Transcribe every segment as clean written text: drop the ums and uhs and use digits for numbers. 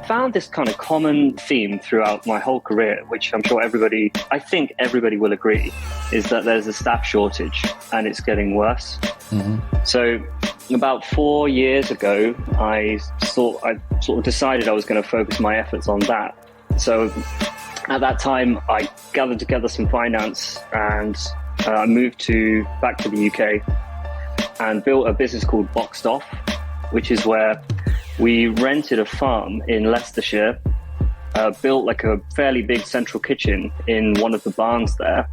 found this kind of common theme throughout my whole career, which I'm sure I think everybody will agree, is that there's a staff shortage and it's getting worse. Mm-hmm. So about 4 years ago, I sort of decided I was going to focus my efforts on that. So at that time, I gathered together some finance and I moved back to the UK and built a business called Boxed Off, which is where we rented a farm in Leicestershire, built like a fairly big central kitchen in one of the barns there.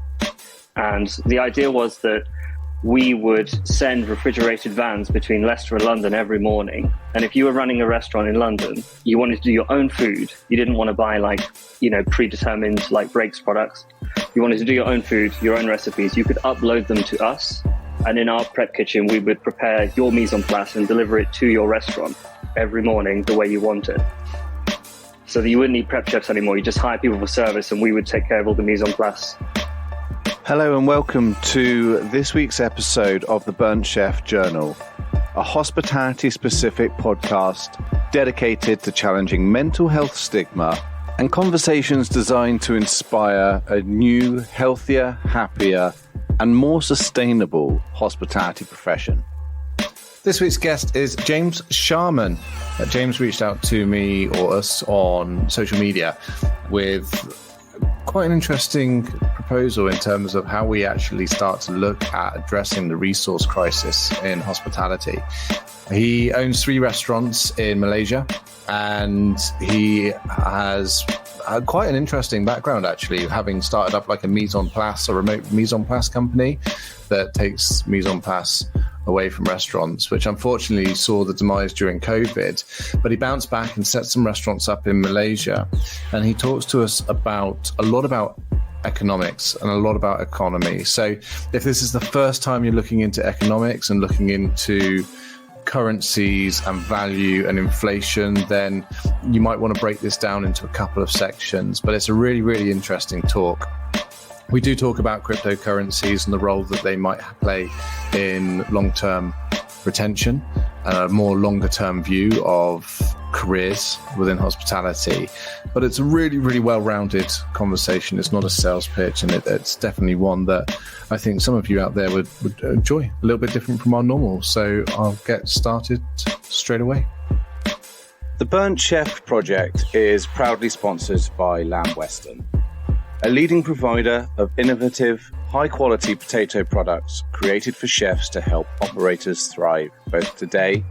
And the idea was that we would send refrigerated vans between Leicester and London every morning. And if you were running a restaurant in London, you wanted to do your own food. You didn't want to buy predetermined Breaks products. You wanted to do your own food, your own recipes. You could upload them to us. And in our prep kitchen, we would prepare your mise en place and deliver it to your restaurant every morning the way you want it. So that you wouldn't need prep chefs anymore. You just hire people for service and we would take care of all the mise en place. Hello and welcome to this week's episode of the Burnt Chef Journal, a hospitality-specific podcast dedicated to challenging mental health stigma and conversations designed to inspire a new, healthier, happier, and more sustainable hospitality profession. This week's guest is James Sharman. James reached out to me or us on social media with quite an interesting proposal in terms of how we actually start to look at addressing the resource crisis in hospitality. He owns 3 restaurants in Malaysia, and he has quite an interesting background, actually, having started up like a mise en place, a remote mise en place company that takes mise en place away from restaurants, which unfortunately saw the demise during COVID. But he bounced back and set some restaurants up in Malaysia. And he talks to us a lot about economics and a lot about economy. So if this is the first time you're looking into economics and looking into currencies and value and inflation, then you might want to break this down into a couple of sections. But it's a really, really interesting talk. We do talk about cryptocurrencies and the role that they might play in long-term retention and a more longer-term view of careers within hospitality. But it's a really, really well-rounded conversation. It's not a sales pitch, and it's definitely one that I think some of you out there would enjoy, a little bit different from our normal. So I'll get started straight away. The Burnt Chef project is proudly sponsored by Lamb Weston, a leading provider of innovative, high-quality potato products created for chefs to help operators thrive both today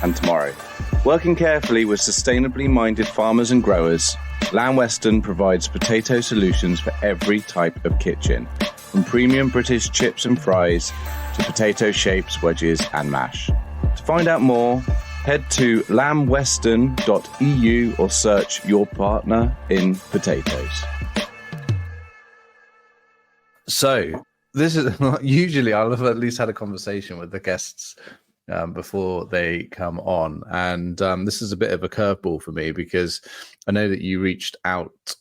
and tomorrow. Working carefully with sustainably minded farmers and growers, Lamb Weston provides potato solutions for every type of kitchen, from premium British chips and fries to potato shapes, wedges and mash. To find out more, head to lambweston.eu or search your partner in potatoes. So this is usually I'll have at least had a conversation with the guests before they come on. And this is a bit of a curveball for me because I know that you reached out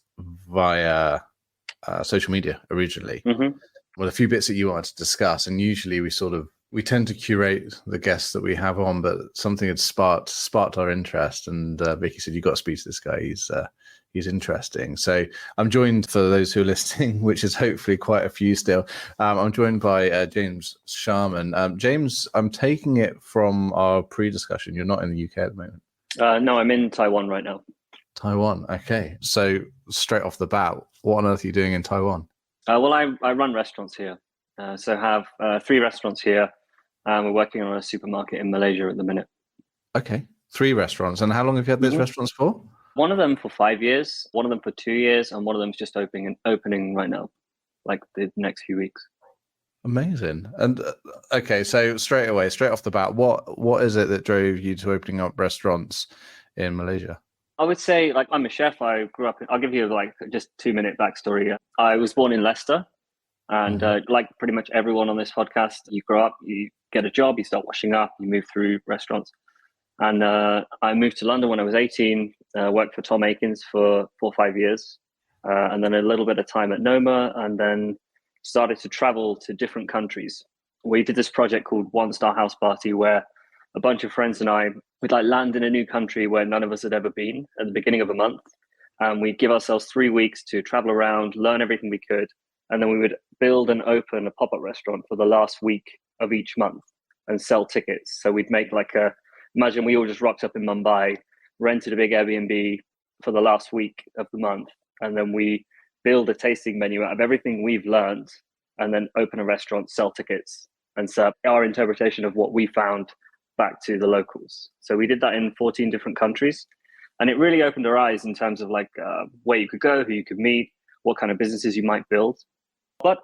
via social media originally with a few bits that you wanted to discuss. And usually we tend to curate the guests that we have on, but something had sparked our interest. And Vicky said, you got to speak to this guy. He's interesting. So I'm joined, for those who are listening, which is hopefully quite a few still, I'm joined by James Sharman. James, I'm taking it from our pre-discussion, you're not in the UK at the moment. No, I'm in Taiwan right now. Taiwan, okay. So straight off the bat, what on earth are you doing in Taiwan? Well, I run restaurants here. So have 3 restaurants here. We're working on a supermarket in Malaysia at the minute. Okay, 3 restaurants. And how long have you had those restaurants for? One of them for 5 years, one of them for 2 years, and one of them's just opening right now, like the next few weeks. Amazing. And okay, so straight off the bat, what is it that drove you to opening up restaurants in Malaysia? I would say, I'm a chef. I grew up I'll give you just 2-minute backstory. I was born in Leicester, and like pretty much everyone on this podcast, you grow up, you get a job, you start washing up, you move through restaurants. And I moved to London when I was 18, worked for Tom Akins for 4 or 5 years, and then a little bit of time at Noma, and then started to travel to different countries. We did this project called One Star House Party, where a bunch of friends and I we'd like land in a new country where none of us had ever been at the beginning of a month. We'd give ourselves 3 weeks to travel around, learn everything we could, and then we would build and open a pop-up restaurant for the last week of each month and sell tickets. So we'd make imagine we all just rocked up in Mumbai, rented a big Airbnb for the last week of the month, and then we build a tasting menu out of everything we've learned, and then open a restaurant, sell tickets, and serve our interpretation of what we found back to the locals. So we did that in 14 different countries, and it really opened our eyes in terms of where you could go, who you could meet, what kind of businesses you might build. But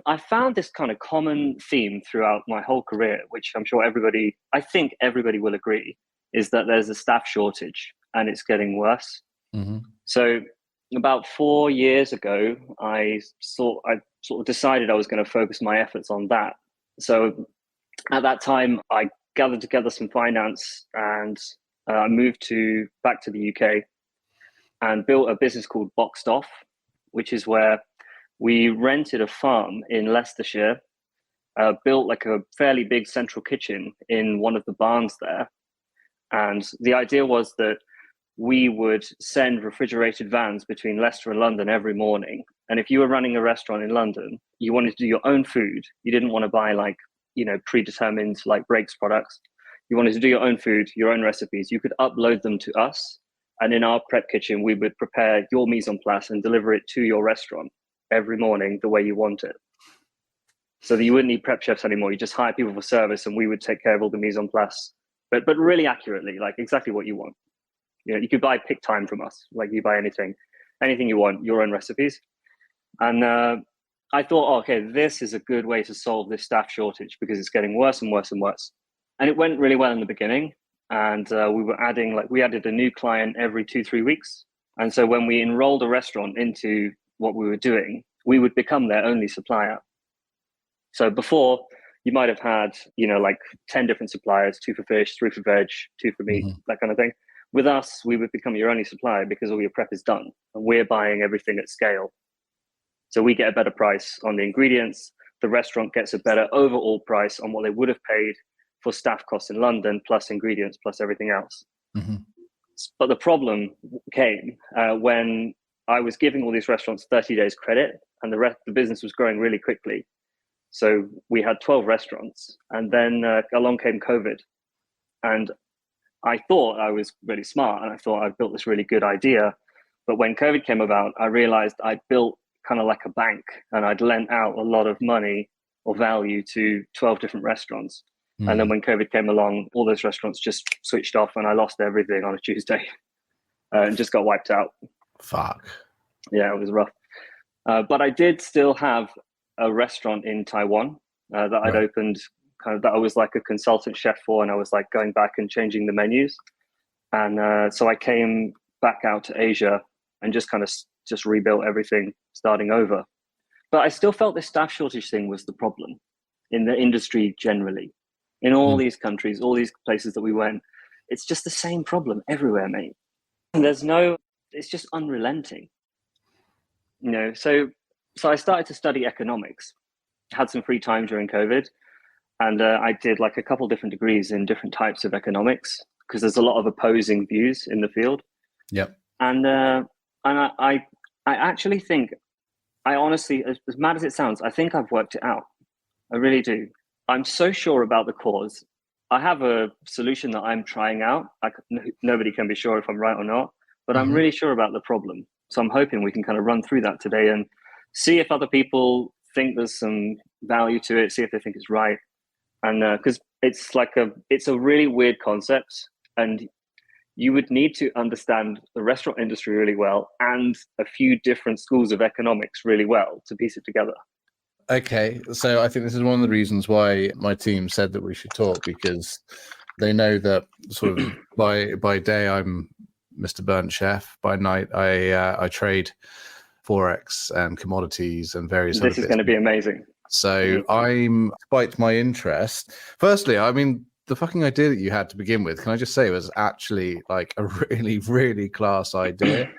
I found this kind of common theme throughout my whole career, which I'm sure I think everybody will agree, is that there's a staff shortage and it's getting worse. Mm-hmm. So about 4 years ago, I sort of decided I was going to focus my efforts on that. So at that time, I gathered together some finance and I moved back to the UK and built a business called Boxed Off, which is where we rented a farm in Leicestershire, built a fairly big central kitchen in one of the barns there. And the idea was that we would send refrigerated vans between Leicester and London every morning. And if you were running a restaurant in London, you wanted to do your own food. You didn't want to buy predetermined breaks products. You wanted to do your own food, your own recipes. You could upload them to us. And in our prep kitchen, we would prepare your mise en place and deliver it to your restaurant every morning the way you want it. So that you wouldn't need prep chefs anymore. You just hire people for service and we would take care of all the mise en place, but really accurately, exactly what you want. You could buy pick time from us. You buy anything you want, your own recipes. And I thought, okay, this is a good way to solve this staff shortage because it's getting worse and worse and worse. And it went really well in the beginning. And we added a new client every 2-3 weeks. And so when we enrolled a restaurant into what we were doing, we would become their only supplier. So before, you might have had, 10 different suppliers, 2 for fish, 3 for veg, 2 for meat, that kind of thing. With us, we would become your only supplier because all your prep is done and we're buying everything at scale. So we get a better price on the ingredients. The restaurant gets a better overall price on what they would have paid for staff costs in London, plus ingredients, plus everything else. Mm-hmm. But the problem came when I was giving all these restaurants 30 days credit and the business was growing really quickly. So we had 12 restaurants and then along came COVID. And I thought I was really smart and I thought I'd built this really good idea. But when COVID came about, I realized I'd built kind of like a bank and I'd lent out a lot of money or value to 12 different restaurants. Mm. And then when COVID came along, all those restaurants just switched off and I lost everything on a Tuesday and just got wiped out. Fuck. Yeah, it was rough. But I did still have a restaurant in Taiwan that I'd opened, that I was like a consultant chef for, and I was going back and changing the menus. And so I came back out to Asia and just rebuilt everything starting over. But I still felt this staff shortage thing was the problem in the industry generally. In all these countries, all these places that we went, it's just the same problem everywhere, mate. And it's just unrelenting. So I started to study economics, had some free time during COVID, and I did a couple different degrees in different types of economics because there's a lot of opposing views in the field. Yep. And I actually think, I honestly, as mad as it sounds, I think I've worked it out. I really do. I'm so sure about the cause. I have a solution that I'm trying out. Nobody can be sure if I'm right or not, but I'm really sure about the problem. So I'm hoping we can kind of run through that today and see if other people think there's some value to it, see if they think it's right. And because it's a really weird concept, and you would need to understand the restaurant industry really well and a few different schools of economics really well to piece it together. Okay, so I think this is one of the reasons why my team said that we should talk, because they know that sort of by day I'm Mr. Burnt Chef. By night I trade Forex and commodities and various other This is going to be amazing. So despite my interest, firstly, I mean, the fucking idea that you had to begin with, can I just say, was actually a really, really class idea.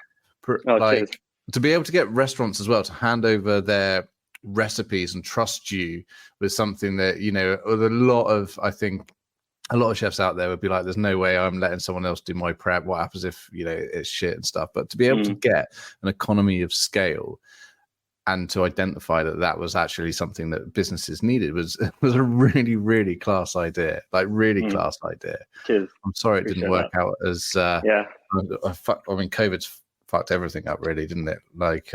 Cheers. To be able to get restaurants as well to hand over their recipes and trust you with something that, with a lot of, I think, a lot of chefs out there would be like, there's no way I'm letting someone else do my prep. What happens if, it's shit and stuff? But to be able to get an economy of scale and to identify that was actually something that businesses needed was a really, really class idea. Like really class idea. Cheers. I'm sorry it didn't work out as yeah. I mean, COVID's fucked everything up, really, didn't it? Like,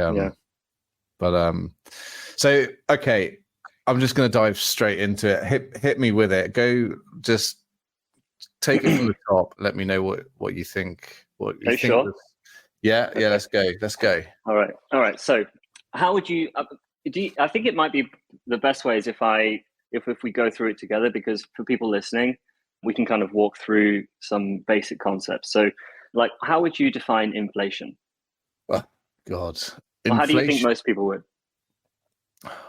so okay, I'm just going to dive straight into it. Hit me with it. Go, just take it from the top. Let me know what you think. What you think? Sure. Yeah. Let's go. All right. So, how would you? I think it might be the best way is if we go through it together, because for people listening, we can kind of walk through some basic concepts. So, like, how would you define inflation? Oh, God. Well, how do you think most people would?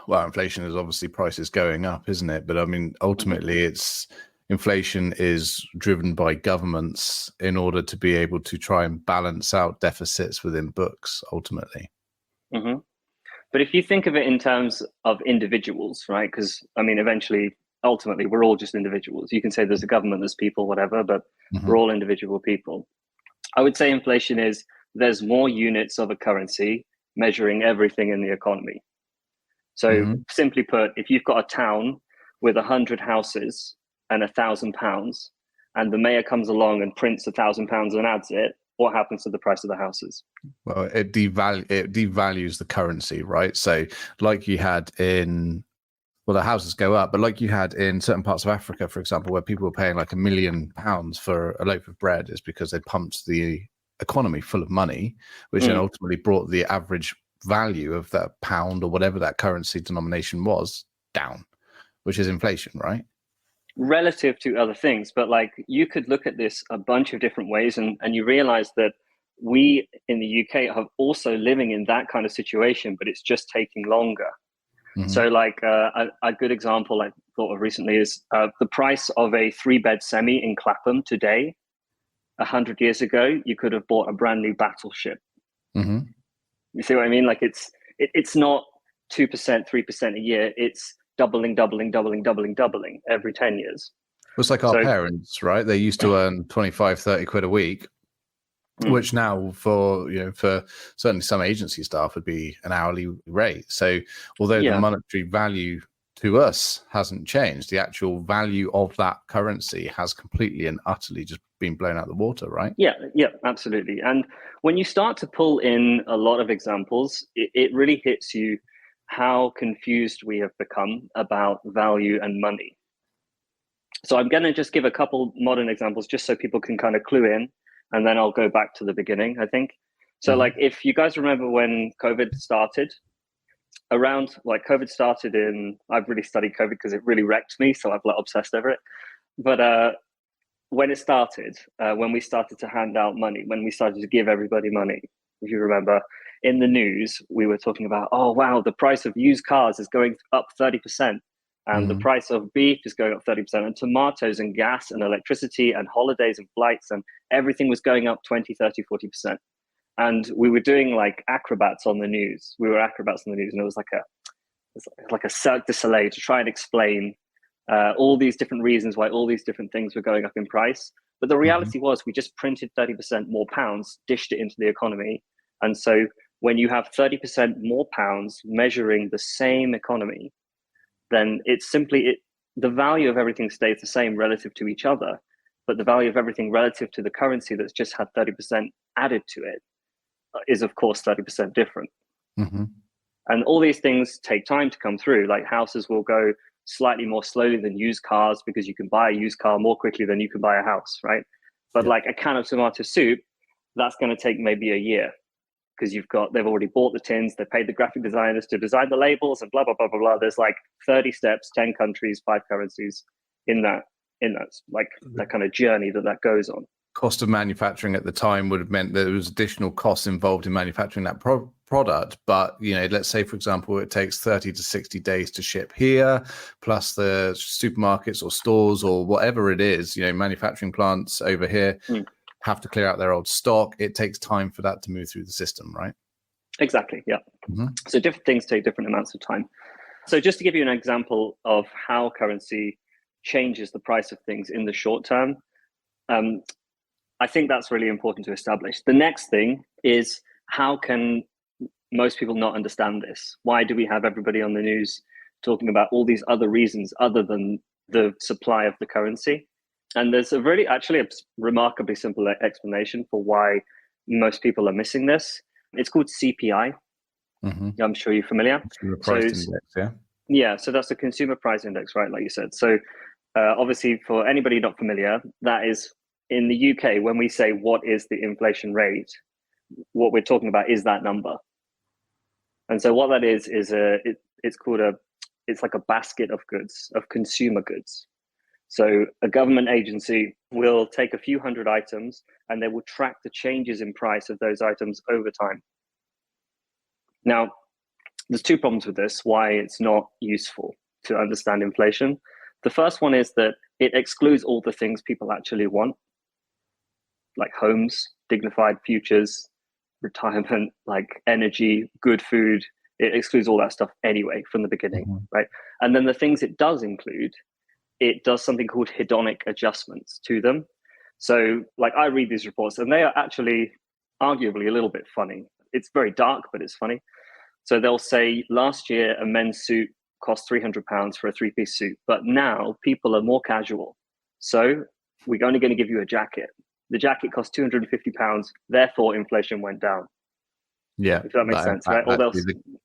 Well, inflation is obviously prices going up, isn't it? But I mean, ultimately, inflation is driven by governments in order to be able to try and balance out deficits within books, ultimately. Mm-hmm. But if you think of it in terms of individuals, right? Because I mean, ultimately, we're all just individuals. You can say there's a government, there's people, whatever, but we're all individual people. I would say inflation is there's more units of a currency measuring everything in the economy. So simply put, if you've got a town with 100 houses and £1,000, and the mayor comes along and prints £1,000 and adds it, what happens to the price of the houses? Well, it devalues the currency, right? So like you had the houses go up, but like you had in certain parts of Africa, for example, where people were paying like £1 million for a loaf of bread, is because they pumped the economy full of money, which then ultimately brought the average value of that pound or whatever that currency denomination was down, which is inflation, right? Relative to other things. But like, you could look at this a bunch of different ways, and you realize that we in the UK are also living in that kind of situation, but it's just taking longer. So like a good example I thought of recently is the price of a 3-bed semi in Clapham today. 100 years ago, you could have bought a brand new battleship. You see what I mean? Like it's not 2%, 3% a year. It's doubling every 10 years. It's like our parents, right? They used to earn 25, 30 quid a week, which now for certainly some agency staff would be an hourly rate. So although the monetary value to us hasn't changed, the actual value of that currency has completely and utterly just been blown out of the water, right? Yeah, absolutely. And when you start to pull in a lot of examples, it really hits you how confused we have become about value and money. So I'm going to just give a couple modern examples just so people can kind of clue in, and then I'll go back to the beginning, I think. So like, if you guys remember when COVID started, I've really studied COVID because it really wrecked me, so I've like obsessed over it. But when it started, when we started to hand out money, when we started to give everybody money, if you remember, in the news, we were talking about, oh, wow, the price of used cars is going up 30%. And the price of beef is going up 30%. And tomatoes and gas and electricity and holidays and flights and everything was going up 20, 30, 40%. And we were doing like acrobats on the news. And it was like a Cirque du Soleil to try and explain all these different reasons why all these different things were going up in price. But the reality was we just printed 30% more pounds, dished it into the economy. And so when you have 30% more pounds measuring the same economy, then it's simply the value of everything stays the same relative to each other, but the value of everything relative to the currency that's just had 30% added to it is, of course, 30% different. And all these things take time to come through. Like houses will go slightly more slowly than used cars because you can buy a used car more quickly than you can buy a house, right? But like a can of tomato soup, that's going to take maybe a year because they've already bought the tins, they paid the graphic designers to design the labels and blah, blah, blah, blah, blah. There's like 30 steps, 10 countries, 5 currencies in that like that kind of journey that goes on. Cost of manufacturing at the time would have meant that there was additional costs involved in manufacturing that product. But, let's say, for example, it takes 30 to 60 days to ship here, plus the supermarkets or stores or whatever it is, manufacturing plants over here have to clear out their old stock. It takes time for that to move through the system, right? Exactly, yeah. So different things take different amounts of time. So just to give you an example of how currency changes the price of things in the short term. I think that's really important to establish. The next thing is, how can most people not understand this? Why do we have everybody on the news talking about all these other reasons other than the supply of the currency? And there's a remarkably simple explanation for why most people are missing this. It's called CPI. Mm-hmm. I'm sure you're familiar. Consumer Price Index, yeah. Yeah, so that's the Consumer Price Index, right? Like you said. So obviously, for anybody not familiar, that is, in the UK, when we say what is the inflation rate, what we're talking about is that number. And so what that is it's like a basket of goods, of consumer goods. So a government agency will take a few hundred items and they will track the changes in price of those items over time. Now, there's two problems with this, why it's not useful to understand inflation. The first one is that it excludes all the things people actually want, like homes, dignified futures, retirement, like energy, good food. It excludes all that stuff anyway from the beginning, right? And then the things it does include, it does something called hedonic adjustments to them. So like I read these reports and they are actually arguably a little bit funny. It's very dark, but it's funny. So they'll say last year a men's suit cost £300 for a three-piece suit, but now people are more casual. So we're only going to give you a jacket. The jacket cost £250, therefore inflation went down. Yeah, if that makes sense, right? Or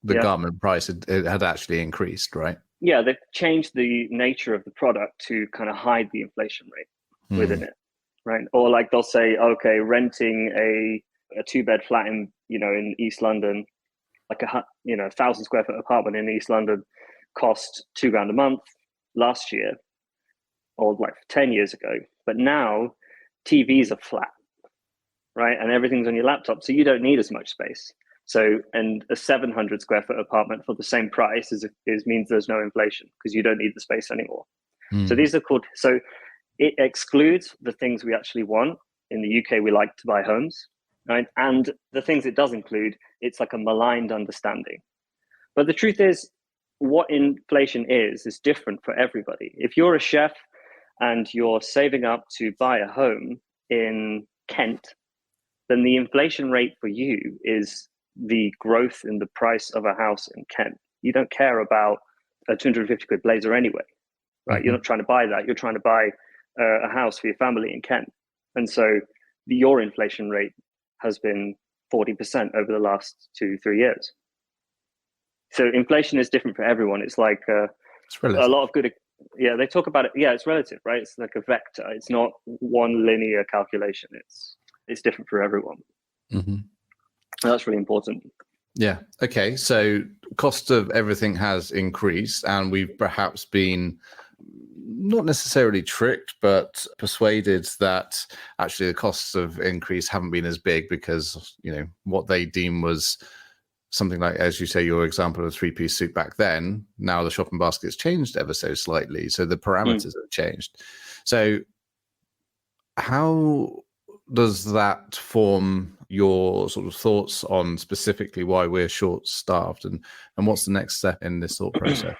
the garment price it had actually increased, right? Yeah, they've changed the nature of the product to kind of hide the inflation rate within it, right? Or like they'll say, okay, renting a two-bed flat in East London, like a 1,000 square foot apartment in East London, cost £2,000 a month last year, or like 10 years ago. But now TVs are flat, right? And everything's on your laptop, so you don't need as much space. So, and a 700 square foot apartment for the same price means there's no inflation because you don't need the space anymore. So these are called, so it excludes the things we actually want. In the UK, we like to buy homes, right? And the things it does include, it's like a maligned understanding. But the truth is, what inflation is different for everybody. If you're a chef and you're saving up to buy a home in Kent, then the inflation rate for you is the growth in the price of a house in Kent. You don't care about a 250 quid blazer anyway, right? You're not trying to buy that. You're trying to buy a house for your family in Kent. And so your inflation rate has been 40% over the last 2-3 years. So inflation is different for everyone. It's like a lot of good. Yeah, they talk about it. Yeah, it's relative, right? It's like a vector. It's not one linear calculation. It's different for everyone. That's really important. Yeah. Okay. So cost of everything has increased, and we've perhaps been not necessarily tricked, but persuaded that actually the costs of increase haven't been as big because, what they deem was something like, as you say, your example of a three-piece suit back then, now the shopping basket's changed ever so slightly. So the parameters have changed. So how does that form your sort of thoughts on specifically why we're short-staffed and what's the next step in this thought process?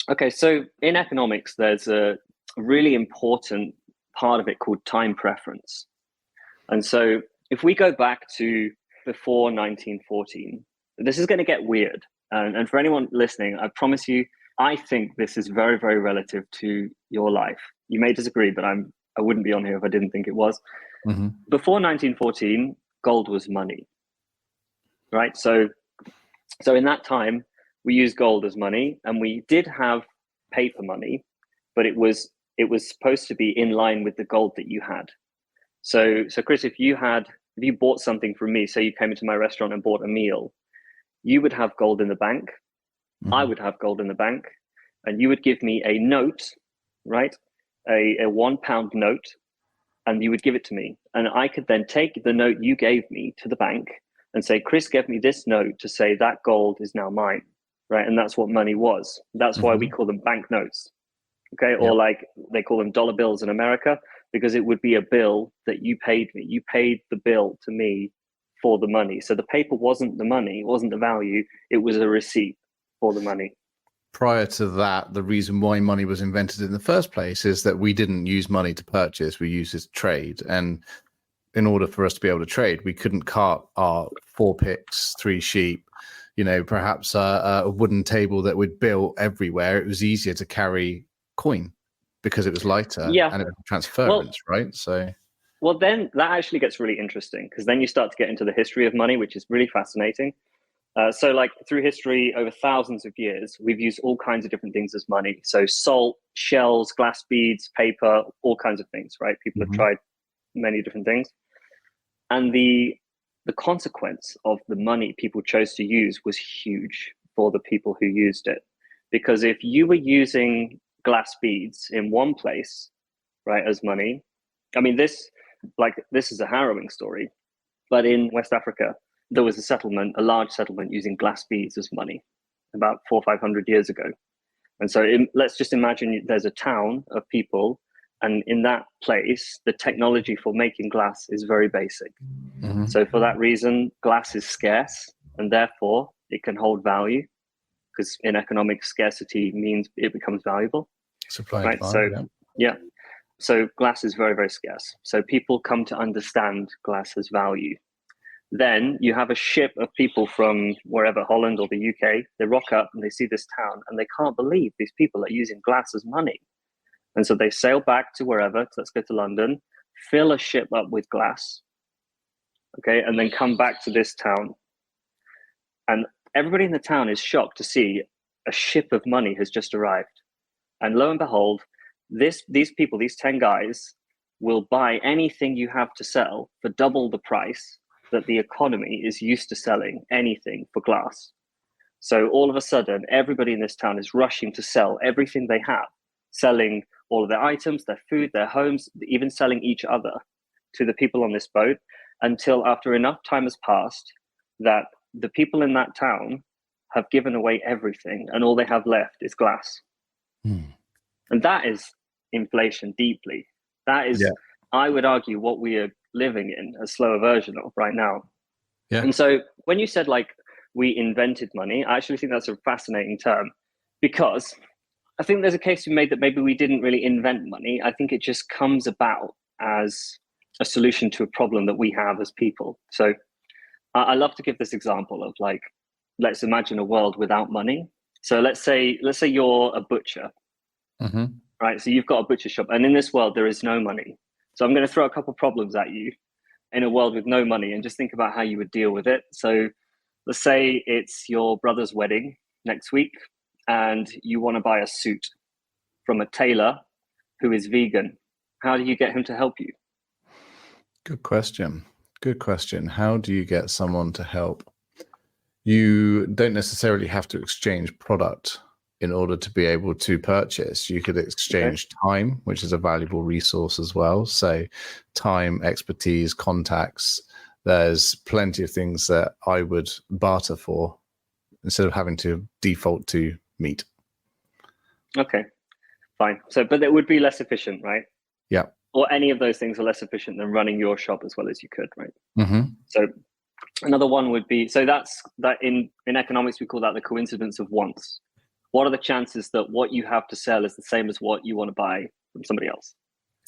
Okay, so in economics, there's a really important part of it called time preference. And so if we go back to before 1914, this is going to get weird. And for anyone listening, I promise you, I think this is very, very relative to your life. You may disagree, but I wouldn't be on here if I didn't think it was. Before 1914, gold was money, right? So in that time, we used gold as money, and we did have paper money, but it was supposed to be in line with the gold that you had. So Kris, if you bought something from me, say you came into my restaurant and bought a meal, you would have gold in the bank. I would have gold in the bank, and you would give me a note, right? A £1 note, and you would give it to me. And I could then take the note you gave me to the bank and say, Kris gave me this note to say that gold is now mine, right? And that's what money was. That's why we call them banknotes, okay? Or like they call them dollar bills in America, because it would be a bill that you paid me. You paid the bill to me for the money. So the paper wasn't the money, it wasn't the value, it was a receipt for the money. prior to that, the reason why money was invented in the first place is that we didn't use money to purchase, we used it to trade. And in order for us to be able to trade, we couldn't cart our 4 picks, 3 sheep, perhaps a wooden table that we'd built everywhere. It was easier to carry coin because it was lighter and it was transference, right? So, well, then that actually gets really interesting, because then you start to get into the history of money, which is really fascinating. So like through history, over thousands of years, we've used all kinds of different things as money. So salt, shells, glass beads, paper, all kinds of things, right? People have tried many different things. And the consequence of the money people chose to use was huge for the people who used it. Because if you were using glass beads in one place, right, as money, I mean, this is a harrowing story, but in West Africa, there was a large settlement using glass beads as money about 400 or 500 years ago. And so let's just imagine there's a town of people, and in that place, the technology for making glass is very basic. So for that reason, glass is scarce, and therefore it can hold value, because in economics, scarcity means it becomes valuable. Supply right? Demand, So glass is very, very scarce. So people come to understand glass as value. Then you have a ship of people from wherever, Holland or the UK, they rock up and they see this town and they can't believe these people are using glass as money. And so they sail back to wherever, let's go to London, fill a ship up with glass, okay, and then come back to this town. And everybody in the town is shocked to see a ship of money has just arrived. And lo and behold, these people, these 10 guys, will buy anything you have to sell for double the price that the economy is used to selling anything for glass. So all of a sudden, everybody in this town is rushing to sell everything they have, selling all of their items, their food, their homes, even selling each other to the people on this boat, until after enough time has passed that the people in that town have given away everything and all they have left is glass. And that is inflation deeply. That is, I would argue, what we are living in a slower version of right now. And so when you said like we invented money, I actually think that's a fascinating term, because I think there's a case to be made that maybe we didn't really invent money. I think it just comes about as a solution to a problem that we have as people. So I love to give this example of like, let's imagine a world without money. So let's say you're a butcher, right? So you've got a butcher shop, and in this world there is no money. So I'm going to throw a couple problems at you in a world with no money, and just think about how you would deal with it. So let's say it's your brother's wedding next week, and you want to buy a suit from a tailor who is vegan. How do you get him to help you? Good question. How do you get someone to help? You don't necessarily have to exchange product in order to be able to purchase. You could exchange time, which is a valuable resource as well. So time, expertise, contacts, there's plenty of things that I would barter for instead of having to default to meat. Okay, fine. So, but it would be less efficient, right? Yeah. Or any of those things are less efficient than running your shop as well as you could, right? So another one would be, so that's that in economics, we call that the coincidence of wants. What are the chances that what you have to sell is the same as what you want to buy from somebody else?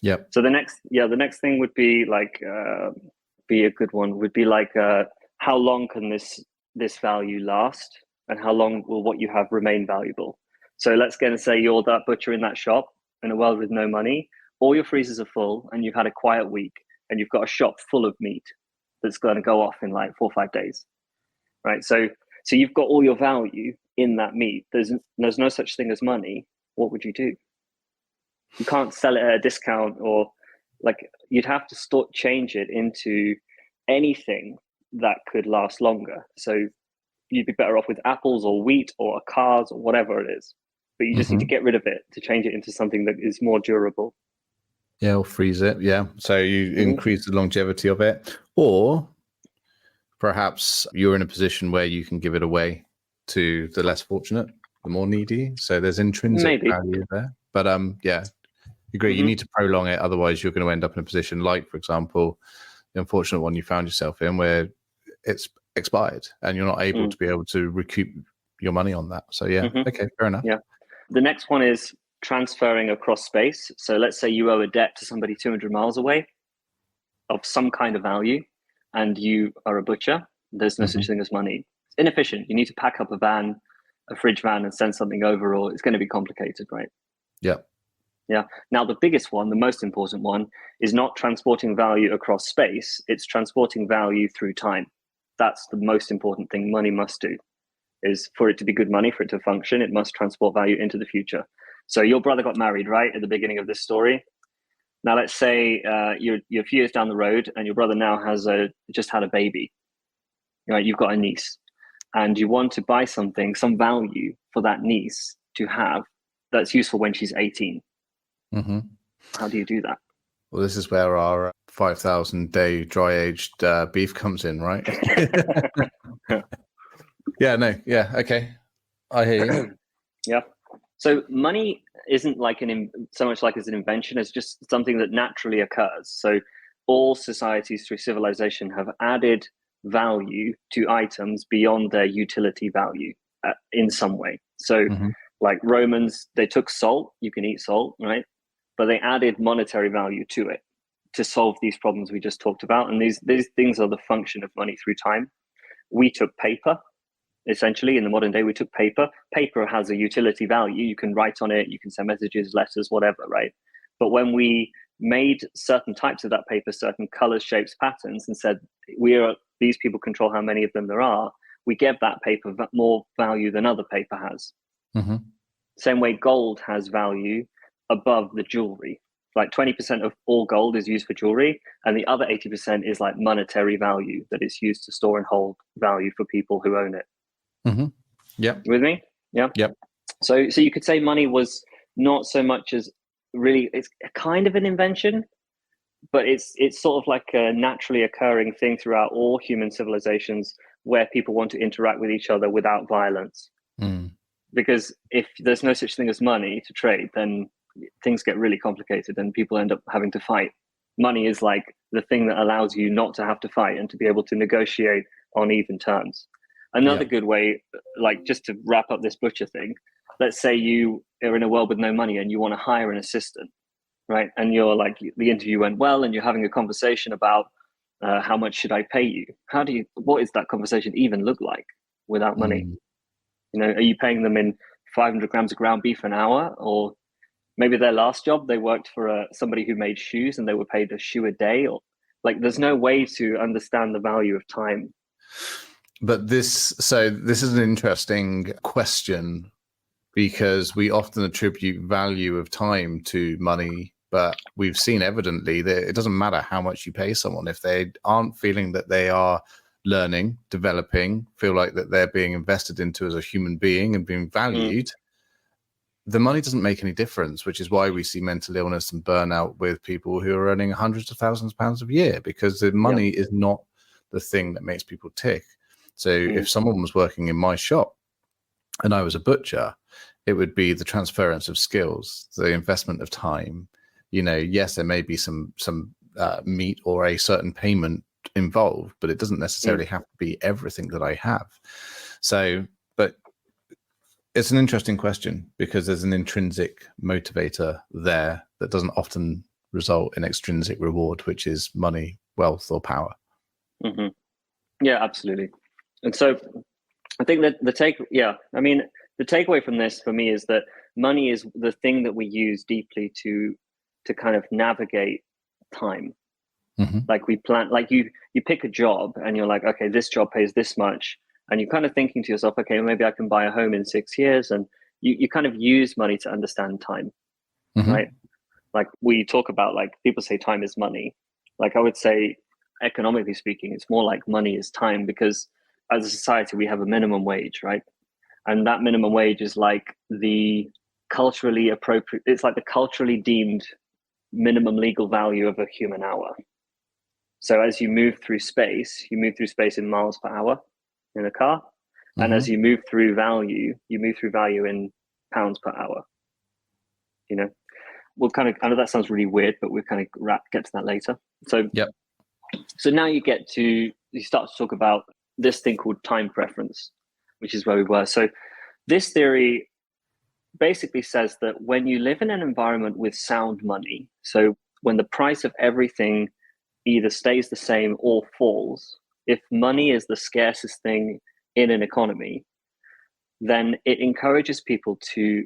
Yeah. So the next thing would be like, be a good one would be like, how long can this value last, and how long will what you have remain valuable? So let's go and say you're that butcher in that shop in a world with no money. All your freezers are full, and you've had a quiet week, and you've got a shop full of meat that's going to go off in like 4 or 5 days, right? So you've got all your value in that meat. There's no such thing as money. What would you do? You can't sell it at a discount, or like you'd have to change it into anything that could last longer. So you'd be better off with apples or wheat or cars or whatever it is, but you just need to get rid of it to change it into something that is more durable. Yeah, or freeze it. Yeah. So you increase the longevity of it, or perhaps you're in a position where you can give it away to the less fortunate, the more needy. So there's intrinsic value there. But yeah, agree. You need to prolong it. Otherwise, you're going to end up in a position like, for example, the unfortunate one you found yourself in, where it's expired and you're not able to be able to recoup your money on that. So yeah, okay, fair enough. Yeah. The next one is transferring across space. So let's say you owe a debt to somebody 200 miles away of some kind of value, and you are a butcher. There's no such thing as money. It's inefficient. You need to pack up a fridge van, and send something over, or it's going to be complicated, right? Yeah. Yeah. Now, the biggest one, the most important one, is not transporting value across space. It's transporting value through time. That's the most important thing money must do, is for it to be good money, for it to function, it must transport value into the future. So your brother got married, right, at the beginning of this story. Now, let's say you're a few years down the road, and your brother now has just had a baby. Right? You've got a niece, and you want to buy something, some value for that niece to have that's useful when she's 18. How do you do that? Well, this is where our 5,000 day dry aged beef comes in, right? Yeah, no, yeah, okay. I hear you. Yeah. So money isn't like so much like as an invention, it's just something that naturally occurs. So all societies through civilization have added value to items beyond their utility value in some way. So like Romans, they took salt, you can eat salt, right? But they added monetary value to it to solve these problems we just talked about. And these things are the function of money through time. We took paper. Essentially, in the modern day, we took paper. Paper has a utility value. You can write on it, you can send messages, letters, whatever, right? But when we made certain types of that paper, certain colors, shapes, patterns, and said, these people control how many of them there are, we gave that paper more value than other paper has. Same way gold has value above the jewelry. Like 20% of all gold is used for jewelry, and the other 80% is like monetary value that is used to store and hold value for people who own it. Yeah. With me? Yeah. Yep. So you could say money was not so much as really, it's a kind of an invention, but it's sort of like a naturally occurring thing throughout all human civilizations where people want to interact with each other without violence. Because if there's no such thing as money to trade, then things get really complicated and people end up having to fight. Money is like the thing that allows you not to have to fight and to be able to negotiate on even terms. Another good way, like just to wrap up this butcher thing, let's say you are in a world with no money and you want to hire an assistant, right? And you're like, the interview went well and you're having a conversation about how much should I pay you? What is that conversation even look like without money? You know, are you paying them in 500 grams of ground beef an hour? Or maybe their last job, they worked for somebody who made shoes and they were paid a shoe a day. Or like, there's no way to understand the value of time. But this is an interesting question because we often attribute value of time to money, but we've seen evidently that it doesn't matter how much you pay someone if they aren't feeling that they are learning, developing, feel like that they're being invested into as a human being and being valued. The money doesn't make any difference, which is why we see mental illness and burnout with people who are earning hundreds of thousands of pounds a year, because the money is not the thing that makes people tick. So if someone was working in my shop and I was a butcher, it would be the transference of skills, the investment of time. You know, yes, there may be some meat or a certain payment involved, but it doesn't necessarily have to be everything that I have. So, but it's an interesting question because there's an intrinsic motivator there that doesn't often result in extrinsic reward, which is money, wealth, or power. Yeah, absolutely. And so I think that the takeaway from this for me is that money is the thing that we use deeply to kind of navigate time. Like we plan, like you pick a job and you're like, okay, this job pays this much. And you're kind of thinking to yourself, okay, maybe I can buy a home in 6 years. And you kind of use money to understand time, right? Like we talk about, like people say time is money. Like I would say, economically speaking, it's more like money is time, because as a society, we have a minimum wage, right? And that minimum wage is like the culturally appropriate, it's like the culturally deemed minimum legal value of a human hour. So as you move through space in miles per hour in a car. And as you move through value in pounds per hour. You know, we'll kind of, I know that sounds really weird, but we'll kind of get to that later. So, so now you start to talk about this thing called time preference, which is where we were. So This theory basically says that when you live in an environment with sound money, so when the price of everything either stays the same or falls, if money is the scarcest thing in an economy, then it encourages people to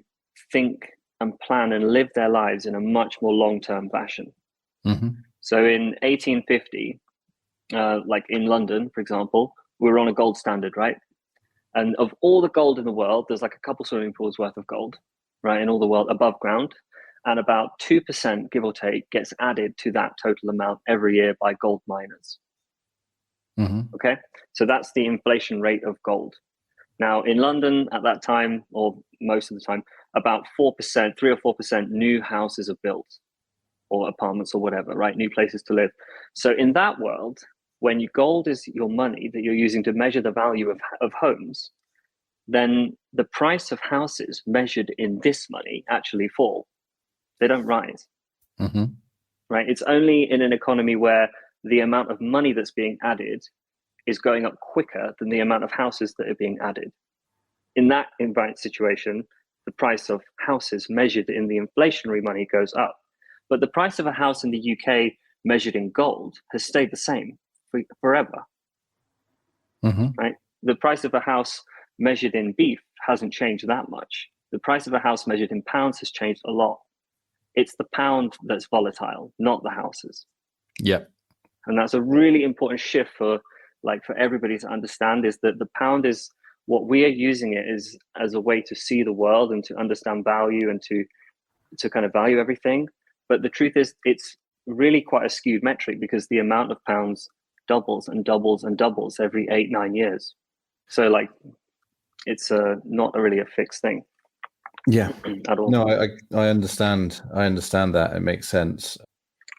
think and plan and live their lives in a much more long-term fashion. Mm-hmm. So in 1850, like in London, for example, we were on a gold standard, right? And of all the gold in the world, there's like a couple swimming pools worth of gold, right, in all the world above ground. And about 2%, give or take, gets added to that total amount every year by gold miners. Mm-hmm. Okay, so that's the inflation rate of gold. Now, in London at that time, or most of the time, about 4%, 3 or 4% new houses are built, or apartments or whatever, right? New places to live. So in that world, when gold is your money that you're using to measure the value of homes, then the price of houses measured in this money actually fall. They don't rise, mm-hmm. right? It's only in an economy where the amount of money that's being added is going up quicker than the amount of houses that are being added. In that environment situation, the price of houses measured in the inflationary money goes up. But the price of a house in the UK measured in gold has stayed the same forever. Mm-hmm. Right? The price of a house measured in beef hasn't changed that much. The price of a house measured in pounds has changed a lot. It's the pound that's volatile, not the houses. Yeah. And that's a really important shift for everybody to understand, is that the pound is what we are using it as a way to see the world and to understand value and to kind of value everything. But the truth is, it's really quite a skewed metric because the amount of pounds doubles and doubles and doubles every 8-9 years. So it's not really a fixed thing. Yeah. At all. No, I understand. I understand that. It makes sense.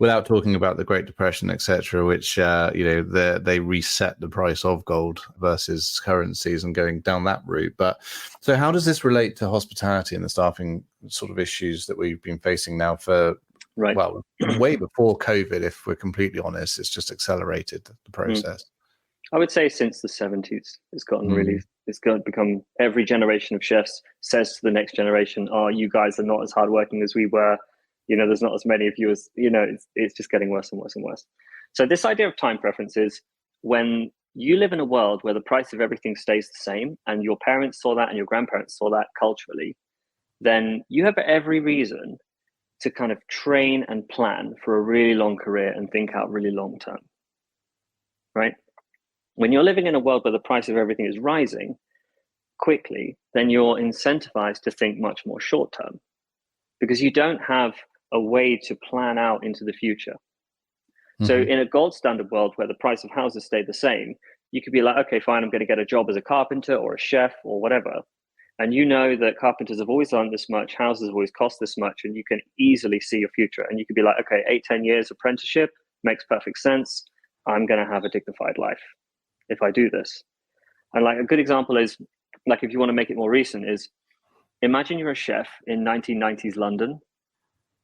Without talking about the Great Depression, etc., which they reset the price of gold versus currencies and going down that route. But so, how does this relate to hospitality and the staffing sort of issues that we've been facing now for well, way before COVID? If we're completely honest, it's just accelerated the process. I would say since the 70s, it's going to become, every generation of chefs says to the next generation, "Oh, you guys are not as hardworking as we were. There's not as many of you as, it's just getting worse and worse and worse." So this idea of time preference is when you live in a world where the price of everything stays the same, and your parents saw that and your grandparents saw that culturally, then you have every reason to kind of train and plan for a really long career and think out really long term, right? When you're living in a world where the price of everything is rising quickly, then you're incentivized to think much more short term because you don't have a way to plan out into the future. Mm-hmm. So in a gold standard world where the price of houses stay the same, you could be like, okay, fine, I'm going to get a job as a carpenter or a chef or whatever. And you know that carpenters have always earned this much, houses have always cost this much, and you can easily see your future. And you could be like, okay, 8-10 years apprenticeship makes perfect sense. I'm going to have a dignified life if I do this. And a good example is, if you want to make it more recent, is imagine you're a chef in 1990s London.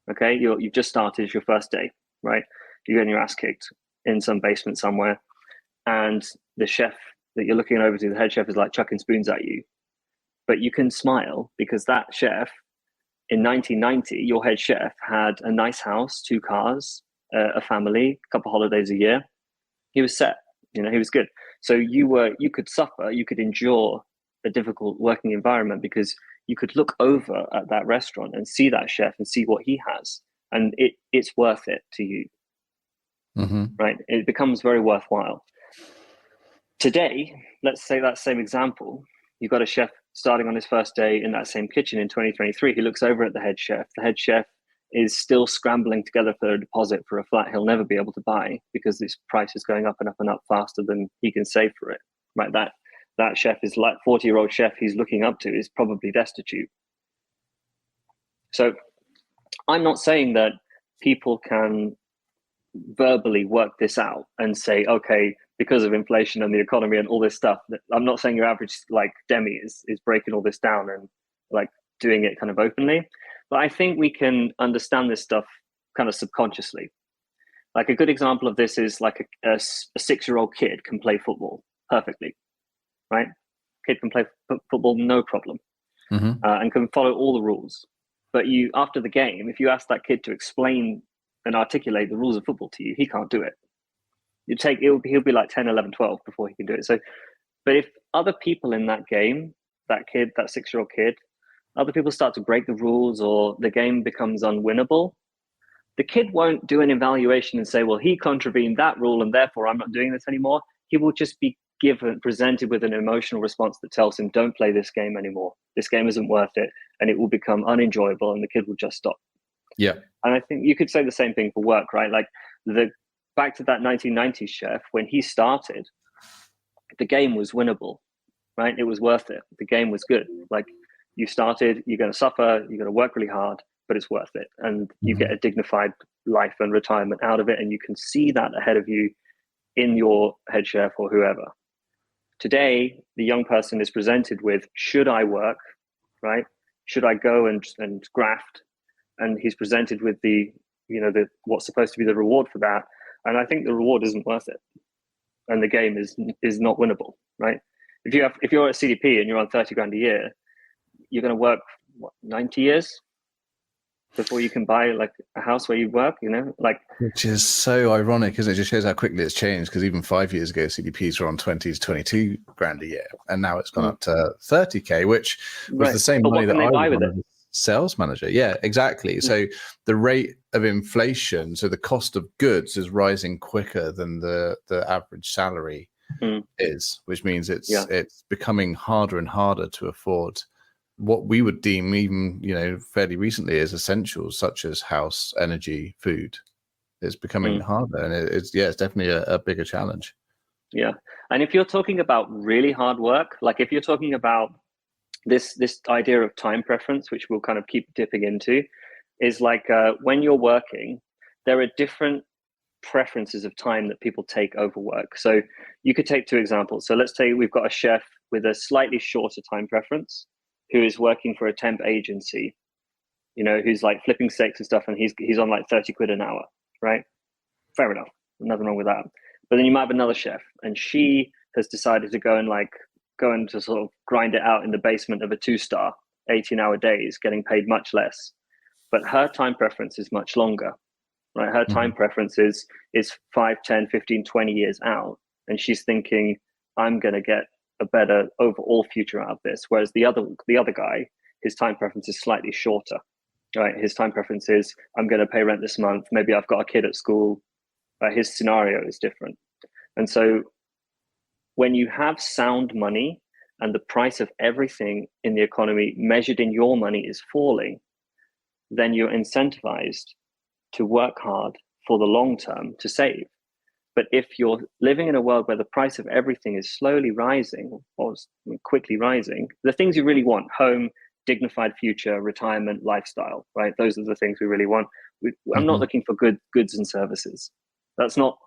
Okay, you've just started, it's your first day, right? You're getting your ass kicked in some basement somewhere, and the chef that you're looking over to, the head chef, is chucking spoons at you. But you can smile because that chef in 1990, your head chef, had a nice house, 2 cars, a family, a couple of holidays a year. He was set, he was good. So you could suffer, you could endure a difficult working environment because you could look over at that restaurant and see that chef and see what he has, and it's worth it to you. Mm-hmm. Right? It becomes very worthwhile. Today, let's say that same example, you've got a chef starting on his first day in that same kitchen in 2023. He looks over at the head chef. The head chef is still scrambling together for a deposit for a flat he'll never be able to buy because this price is going up and up and up faster than he can save for it. Right? That chef is 40-year-old chef he's looking up to is probably destitute. So I'm not saying that people can verbally work this out and say, okay, because of inflation and the economy and all this stuff, I'm not saying your average Demi is breaking all this down and doing it kind of openly. But I think we can understand this stuff kind of subconsciously. A good example of this is a 6-year-old kid can play football perfectly, right? Kid can play football, no problem. and can follow all the rules. But after the game, if you ask that kid to explain and articulate the rules of football to you, he can't do it. He'll be like 10, 11, 12 before he can do it. So, but if other people in that game, that 6-year-old kid, other people start to break the rules or the game becomes unwinnable, the kid won't do an evaluation and say, well, he contravened that rule and therefore I'm not doing this anymore. He will just be presented with an emotional response that tells him, don't play this game anymore. This game isn't worth it. And it will become unenjoyable and the kid will just stop. Yeah. And I think you could say the same thing for work, right? Like back to that 1990s chef, when he started, the game was winnable, right? It was worth it. The game was good. Like you started, you're going to suffer, you're going to work really hard, but it's worth it. And you get a dignified life and retirement out of it. And you can see that ahead of you in your head chef or whoever. Today, the young person is presented with, should I work, right? Should I go and graft? And he's presented with what's supposed to be the reward for that. And I think the reward isn't worth it. And the game is not winnable, right? If you're at CDP and you're on 30 grand a year, you're going to work 90 years before you can buy like a house where you work, which is so ironic, isn't it? It just shows how quickly it's changed, because even 5 years ago CDPs were on 20 to 22 grand a year, and now it's gone up to 30k, which was the same money that I was on as a sales manager. Yeah, exactly. So the rate of inflation, so the cost of goods is rising quicker than the average salary is, which means it's becoming harder and harder to afford what we would deem even, fairly recently as essentials, such as house, energy, food. It's becoming harder, and it's definitely a bigger challenge. Yeah. And if you're talking about really hard work, like if you're talking about this idea of time preference, which we'll kind of keep dipping into, is like when you're working, there are different preferences of time that people take over work. So you could take 2 examples. So let's say we've got a chef with a slightly shorter time preference who is working for a temp agency, who's like flipping steaks and stuff, and he's on like 30 quid an hour, right? Fair enough. Nothing wrong with that. But then you might have another chef, and she has decided to go and to sort of grind it out in the basement of a 2-star, 18-hour days, getting paid much less. But her time preference is much longer, right? Her time preference is 5, 10, 15, 20 years out. And she's thinking, I'm going to get a better overall future out of this. Whereas the other guy, his time preference is slightly shorter, right? His time preference is, I'm going to pay rent this month. Maybe I've got a kid at school. His scenario is different. And so when you have sound money and the price of everything in the economy measured in your money is falling, then you're incentivized to work hard for the long term to save. But if you're living in a world where the price of everything is slowly rising or quickly rising, the things you really want, home, dignified future, retirement, lifestyle, right? Those are the things we really want. I'm not looking for goods and services.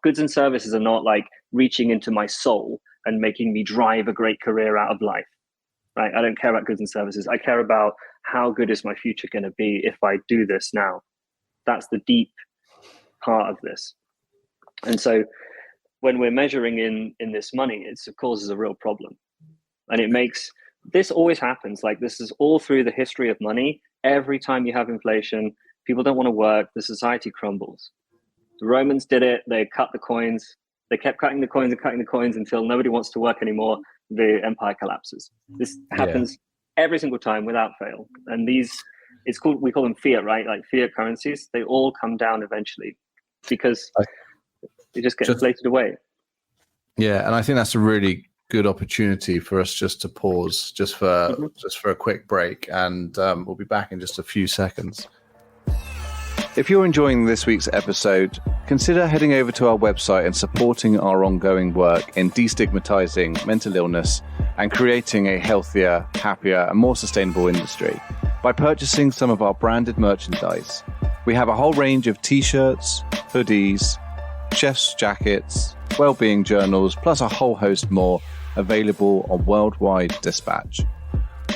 Goods and services are not like reaching into my soul and making me drive a great career out of life, right? I don't care about goods and services. I care about how good is my future going to be if I do this now. That's the deep part of this. And so when we're measuring in this money, it causes a real problem. And this always happens. Like this is all through the history of money. Every time you have inflation, people don't want to work, the society crumbles. The Romans did it. They cut the coins. They kept cutting the coins and cutting the coins until nobody wants to work anymore. The empire collapses. This happens every single time without fail. And we call them fiat, right? Like fiat currencies. They all come down eventually because they just get inflated away. Yeah, and I think that's a really good opportunity for us just to pause, just for a quick break, and we'll be back in just a few seconds. If you're enjoying this week's episode, consider heading over to our website and supporting our ongoing work in destigmatizing mental illness and creating a healthier, happier, and more sustainable industry by purchasing some of our branded merchandise. We have a whole range of t-shirts, hoodies, chef's jackets, well-being journals, plus a whole host more available on Worldwide Dispatch.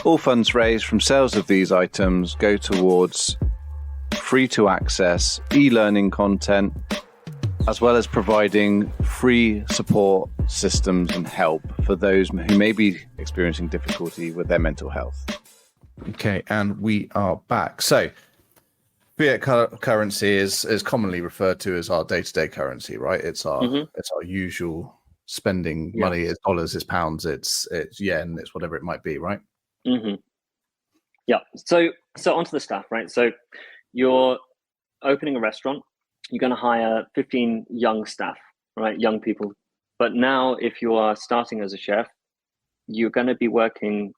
All funds raised from sales of these items go towards free-to-access e-learning content, as well as providing free support systems and help for those who may be experiencing difficulty with their mental health. Okay, and we are back. So fiat currency is commonly referred to as our day-to-day currency, right? It's our usual spending money. It's dollars, it's pounds, it's yen, it's whatever it might be, right? Yeah. So onto the staff, right? So you're opening a restaurant. You're going to hire 15 young staff, right? Young people. But now, if you are starting as a chef, you're going to be working,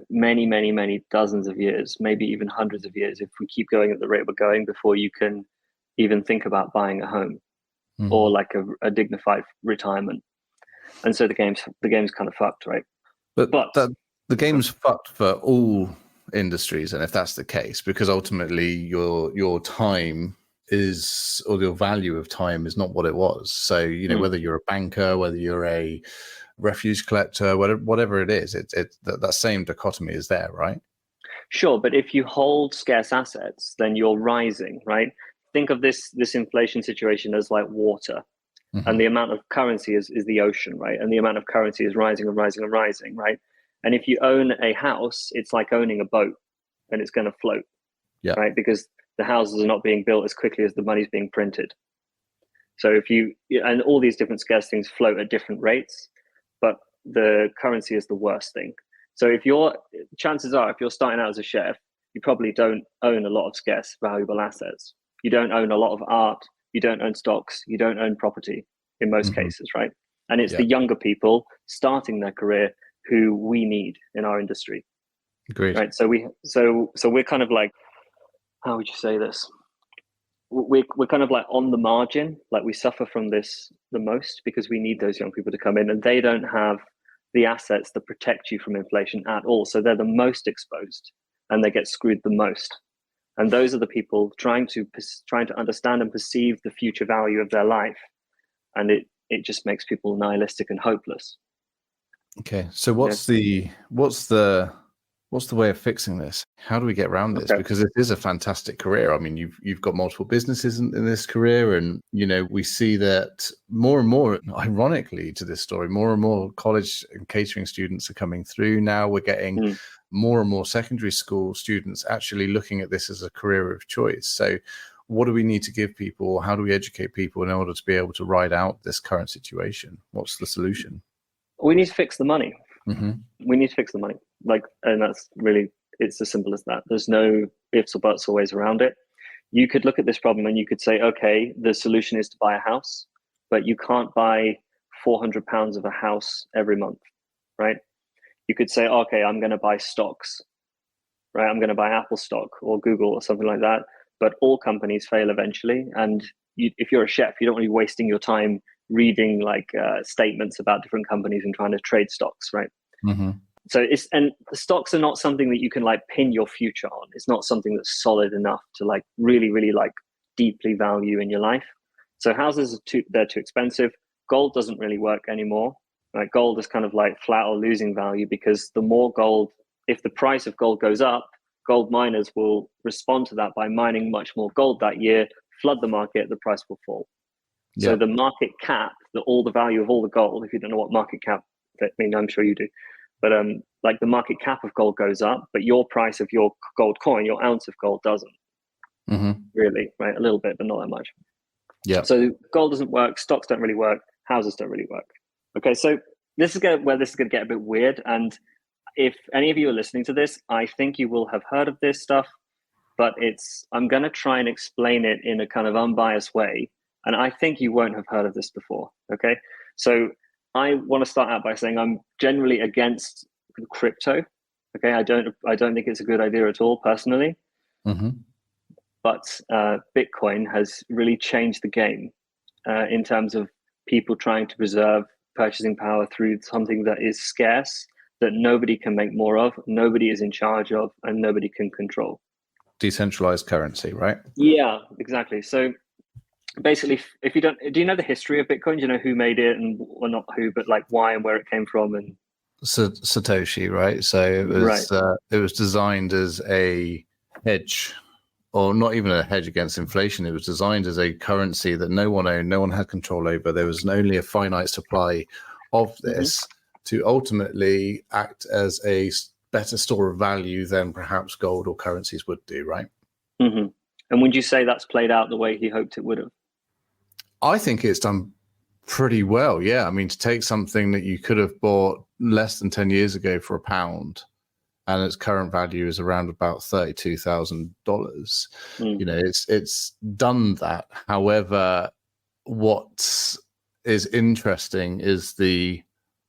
many, many, many dozens of years, maybe even hundreds of years, if we keep going at the rate we're going, before you can even think about buying a home or like a dignified retirement. And so the game's kind of fucked, right? But the game's fucked for all industries, and if that's the case, because ultimately your time is, or your value of time is not what it was. So whether you're a banker, whether you're a refuge collector, whatever it is, that same dichotomy is there, right? Sure, but if you hold scarce assets, then you're rising, right? Think of this inflation situation as like water, and the amount of currency is the ocean, right? And the amount of currency is rising and rising and rising, right? And if you own a house, it's like owning a boat, and it's going to float, right? Because the houses are not being built as quickly as the money's being printed. So and all these different scarce things float at different rates, but the currency is the worst thing. So chances are, if you're starting out as a chef, you probably don't own a lot of scarce, valuable assets. You don't own a lot of art. You don't own stocks. You don't own property in most cases, right? And it's the younger people starting their career who we need in our industry. Agreed. Right. So we're kind of like, how would you say this? We're kind of like on the margin, like we suffer from this the most because we need those young people to come in, and they don't have the assets that protect you from inflation at all. So they're the most exposed, and they get screwed the most. And those are the people trying to understand and perceive the future value of their life, and it just makes people nihilistic and hopeless. Okay, so what's the way of fixing this? How do we get around this? Okay. Because it is a fantastic career. I mean, you've got multiple businesses in this career, and we see that more and more, ironically to this story, more and more college and catering students are coming through. Now we're getting more and more secondary school students actually looking at this as a career of choice. So what do we need to give people? How do we educate people in order to be able to ride out this current situation? What's the solution? We need to fix the money. We need to fix the money. And that's really, it's as simple as that. There's no ifs or buts or ways around it. You could look at this problem and you could say, okay, the solution is to buy a house, but you can't buy £400 of a house every month, right? You could say, okay, I'm going to buy stocks, right? I'm going to buy Apple stock or Google or something like that. But all companies fail eventually. And if you're a chef, you don't want to be wasting your time reading statements about different companies and trying to trade stocks, right? So and the stocks are not something that you can pin your future on. It's not something that's solid enough to really, really deeply value in your life. So houses they're too expensive. Gold doesn't really work anymore. Right? Gold is kind of flat or losing value, because the more gold, if the price of gold goes up, gold miners will respond to that by mining much more gold that year, flood the market, the price will fall. So the market cap, all the value of all the gold, if you don't know what market cap, I'm sure you do, but the market cap of gold goes up, but your price of your gold coin, your ounce of gold, doesn't really, right? A little bit, but not that much. Yeah. So gold doesn't work, stocks don't really work, houses don't really work. Okay, so this is where this is going to get a bit weird. And if any of you are listening to this, I think you will have heard of this stuff, but I'm going to try and explain it in a kind of unbiased way. And I think you won't have heard of this before, okay? So I want to start out by saying I'm generally against crypto, okay? I don't think it's a good idea at all, personally. But Bitcoin has really changed the game in terms of people trying to preserve purchasing power through something that is scarce, that nobody can make more of, nobody is in charge of, and nobody can control. Decentralized currency, right? Yeah, exactly. So basically, if you don't, do you know the history of Bitcoin? Do you know who made it, and well, not who, but why and where it came from? And Satoshi, right? So it was designed as a hedge, or not even a hedge against inflation. It was designed as a currency that no one owned, no one had control over. There was only a finite supply of this to ultimately act as a better store of value than perhaps gold or currencies would do, right? Mm-hmm. And would you say that's played out the way he hoped it would have? I think it's done pretty well, yeah. I mean, to take something that you could have bought less than 10 years ago for £1, and its current value is around about $32,000. You know, it's done that. However, what is interesting is the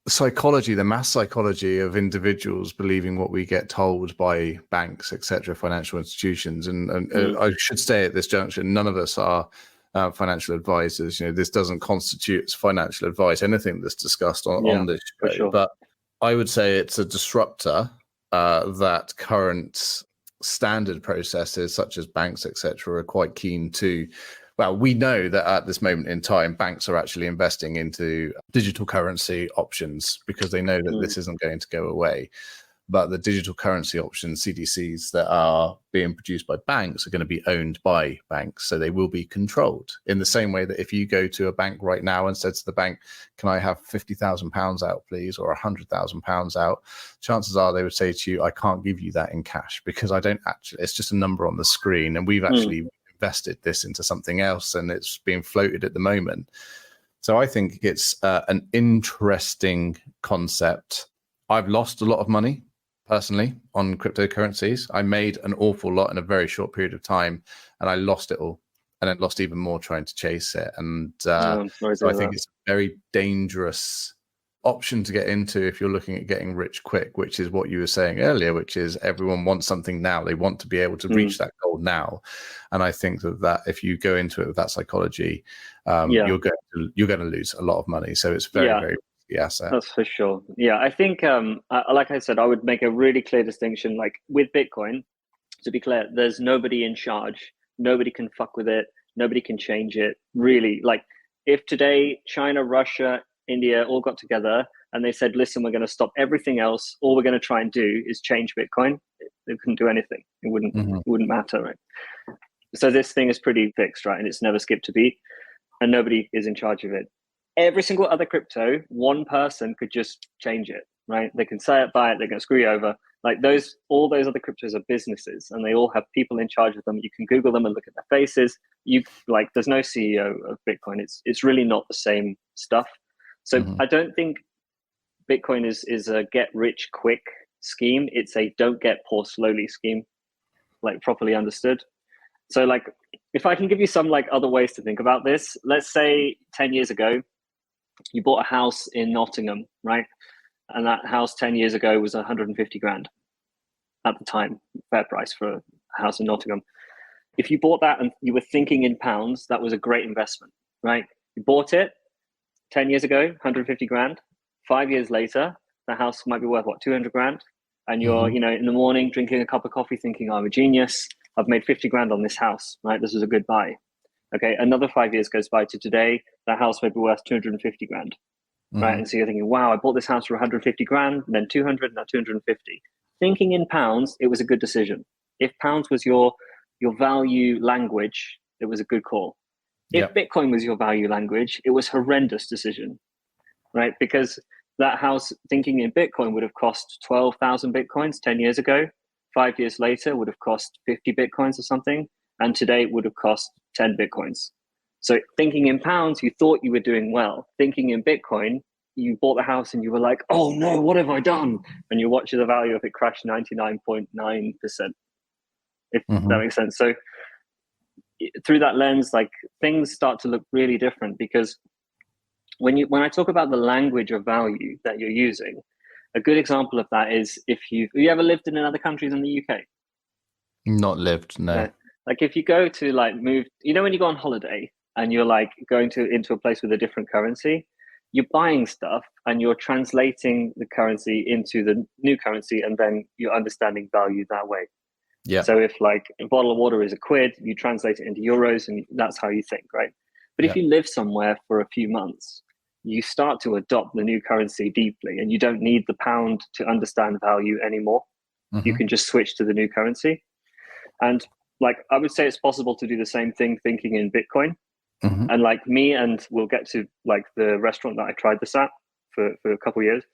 psychology, the mass psychology of individuals believing what we get told by banks, etc., financial institutions. And I should say at this junction, none of us are financial advisors. You know, this doesn't constitute financial advice, anything that's discussed on this show. Sure. But I would say it's a disruptor that current standard processes such as banks, etc., are quite keen to. Well, we know that at this moment in time, banks are actually investing into digital currency options because they know that this isn't going to go away. But the digital currency options, CDCs, that are being produced by banks are going to be owned by banks. So they will be controlled in the same way that if you go to a bank right now and said to the bank, can I have £50,000 out, please, or £100,000 out? Chances are they would say to you, I can't give you that in cash because I don't actually, it's just a number on the screen. And we've actually invested this into something else and it's being floated at the moment. So I think it's an interesting concept. I've lost a lot of money personally on cryptocurrencies. I made an awful lot in a very short period of time and I lost it all and then lost even more trying to chase it. And so I think it's a very dangerous option to get into if you're looking at getting rich quick, which is what you were saying earlier, which is everyone wants something now. They want to be able to reach that goal now. And I think that if you go into it with that psychology, you're going to lose a lot of money. So it's very, very risky asset. That's for sure. Yeah, I think, like I said, I would make a really clear distinction. Like with Bitcoin, to be clear, there's nobody in charge. Nobody can fuck with it. Nobody can change it. Really, like if today China, Russia, India all got together and they said, listen, we're going to stop everything else. All we're going to try and do is change Bitcoin. They couldn't do anything. It wouldn't matter, right? So this thing is pretty fixed, right? And it's never skipped a beat and nobody is in charge of it. Every single other crypto, one person could just change it, right? They can say it, buy it, they're going to screw you over. Like all those other cryptos are businesses and they all have people in charge of them. You can Google them and look at their faces. There's no CEO of Bitcoin. It's really not the same stuff. So I don't think Bitcoin is a get rich quick scheme. It's a don't get poor slowly scheme, like properly understood. So like, if I can give you some like other ways to think about this, let's say 10 years ago, you bought a house in Nottingham, right? And that house 10 years ago was 150 grand at the time, fair price for a house in Nottingham. If you bought that and you were thinking in pounds, that was a great investment, right? You bought it 10 years ago, 150 grand. 5 years later, the house might be worth, 200 grand? And you're, in the morning drinking a cup of coffee thinking, I'm a genius. I've made 50 grand on this house, right? This is a good buy. Okay, another 5 years goes by to today, that house may be worth 250 grand, right? And so you're thinking, wow, I bought this house for 150 grand, then 200, now 250. Thinking in pounds, it was a good decision. If pounds was your value language, it was a good call. If Bitcoin was your value language, it was a horrendous decision, right? Because that house, thinking in Bitcoin, would have cost 12,000 Bitcoins 10 years ago. 5 years later, would have cost 50 Bitcoins or something. And today it would have cost 10 Bitcoins. So thinking in pounds, you thought you were doing well. Thinking in Bitcoin, you bought the house and you were like, oh no, what have I done? And you watch the value of it crash 99.9%, if that makes sense. So through that lens, like things start to look really different because when I talk about the language of value that you're using, a good example of that is if you ever lived in another country than the UK? Not lived, no. Yeah. Like if you go to move, when you go on holiday and you're like going into a place with a different currency, you're buying stuff and you're translating the currency into the new currency and then you're understanding value that way. Yeah. So if a bottle of water is £1, you translate it into euros and that's how you think, right? But if you live somewhere for a few months, you start to adopt the new currency deeply and you don't need the pound to understand value anymore. You can just switch to the new currency. And I would say it's possible to do the same thing thinking in Bitcoin. And me, and we'll get to the restaurant that I tried this at for a couple of years.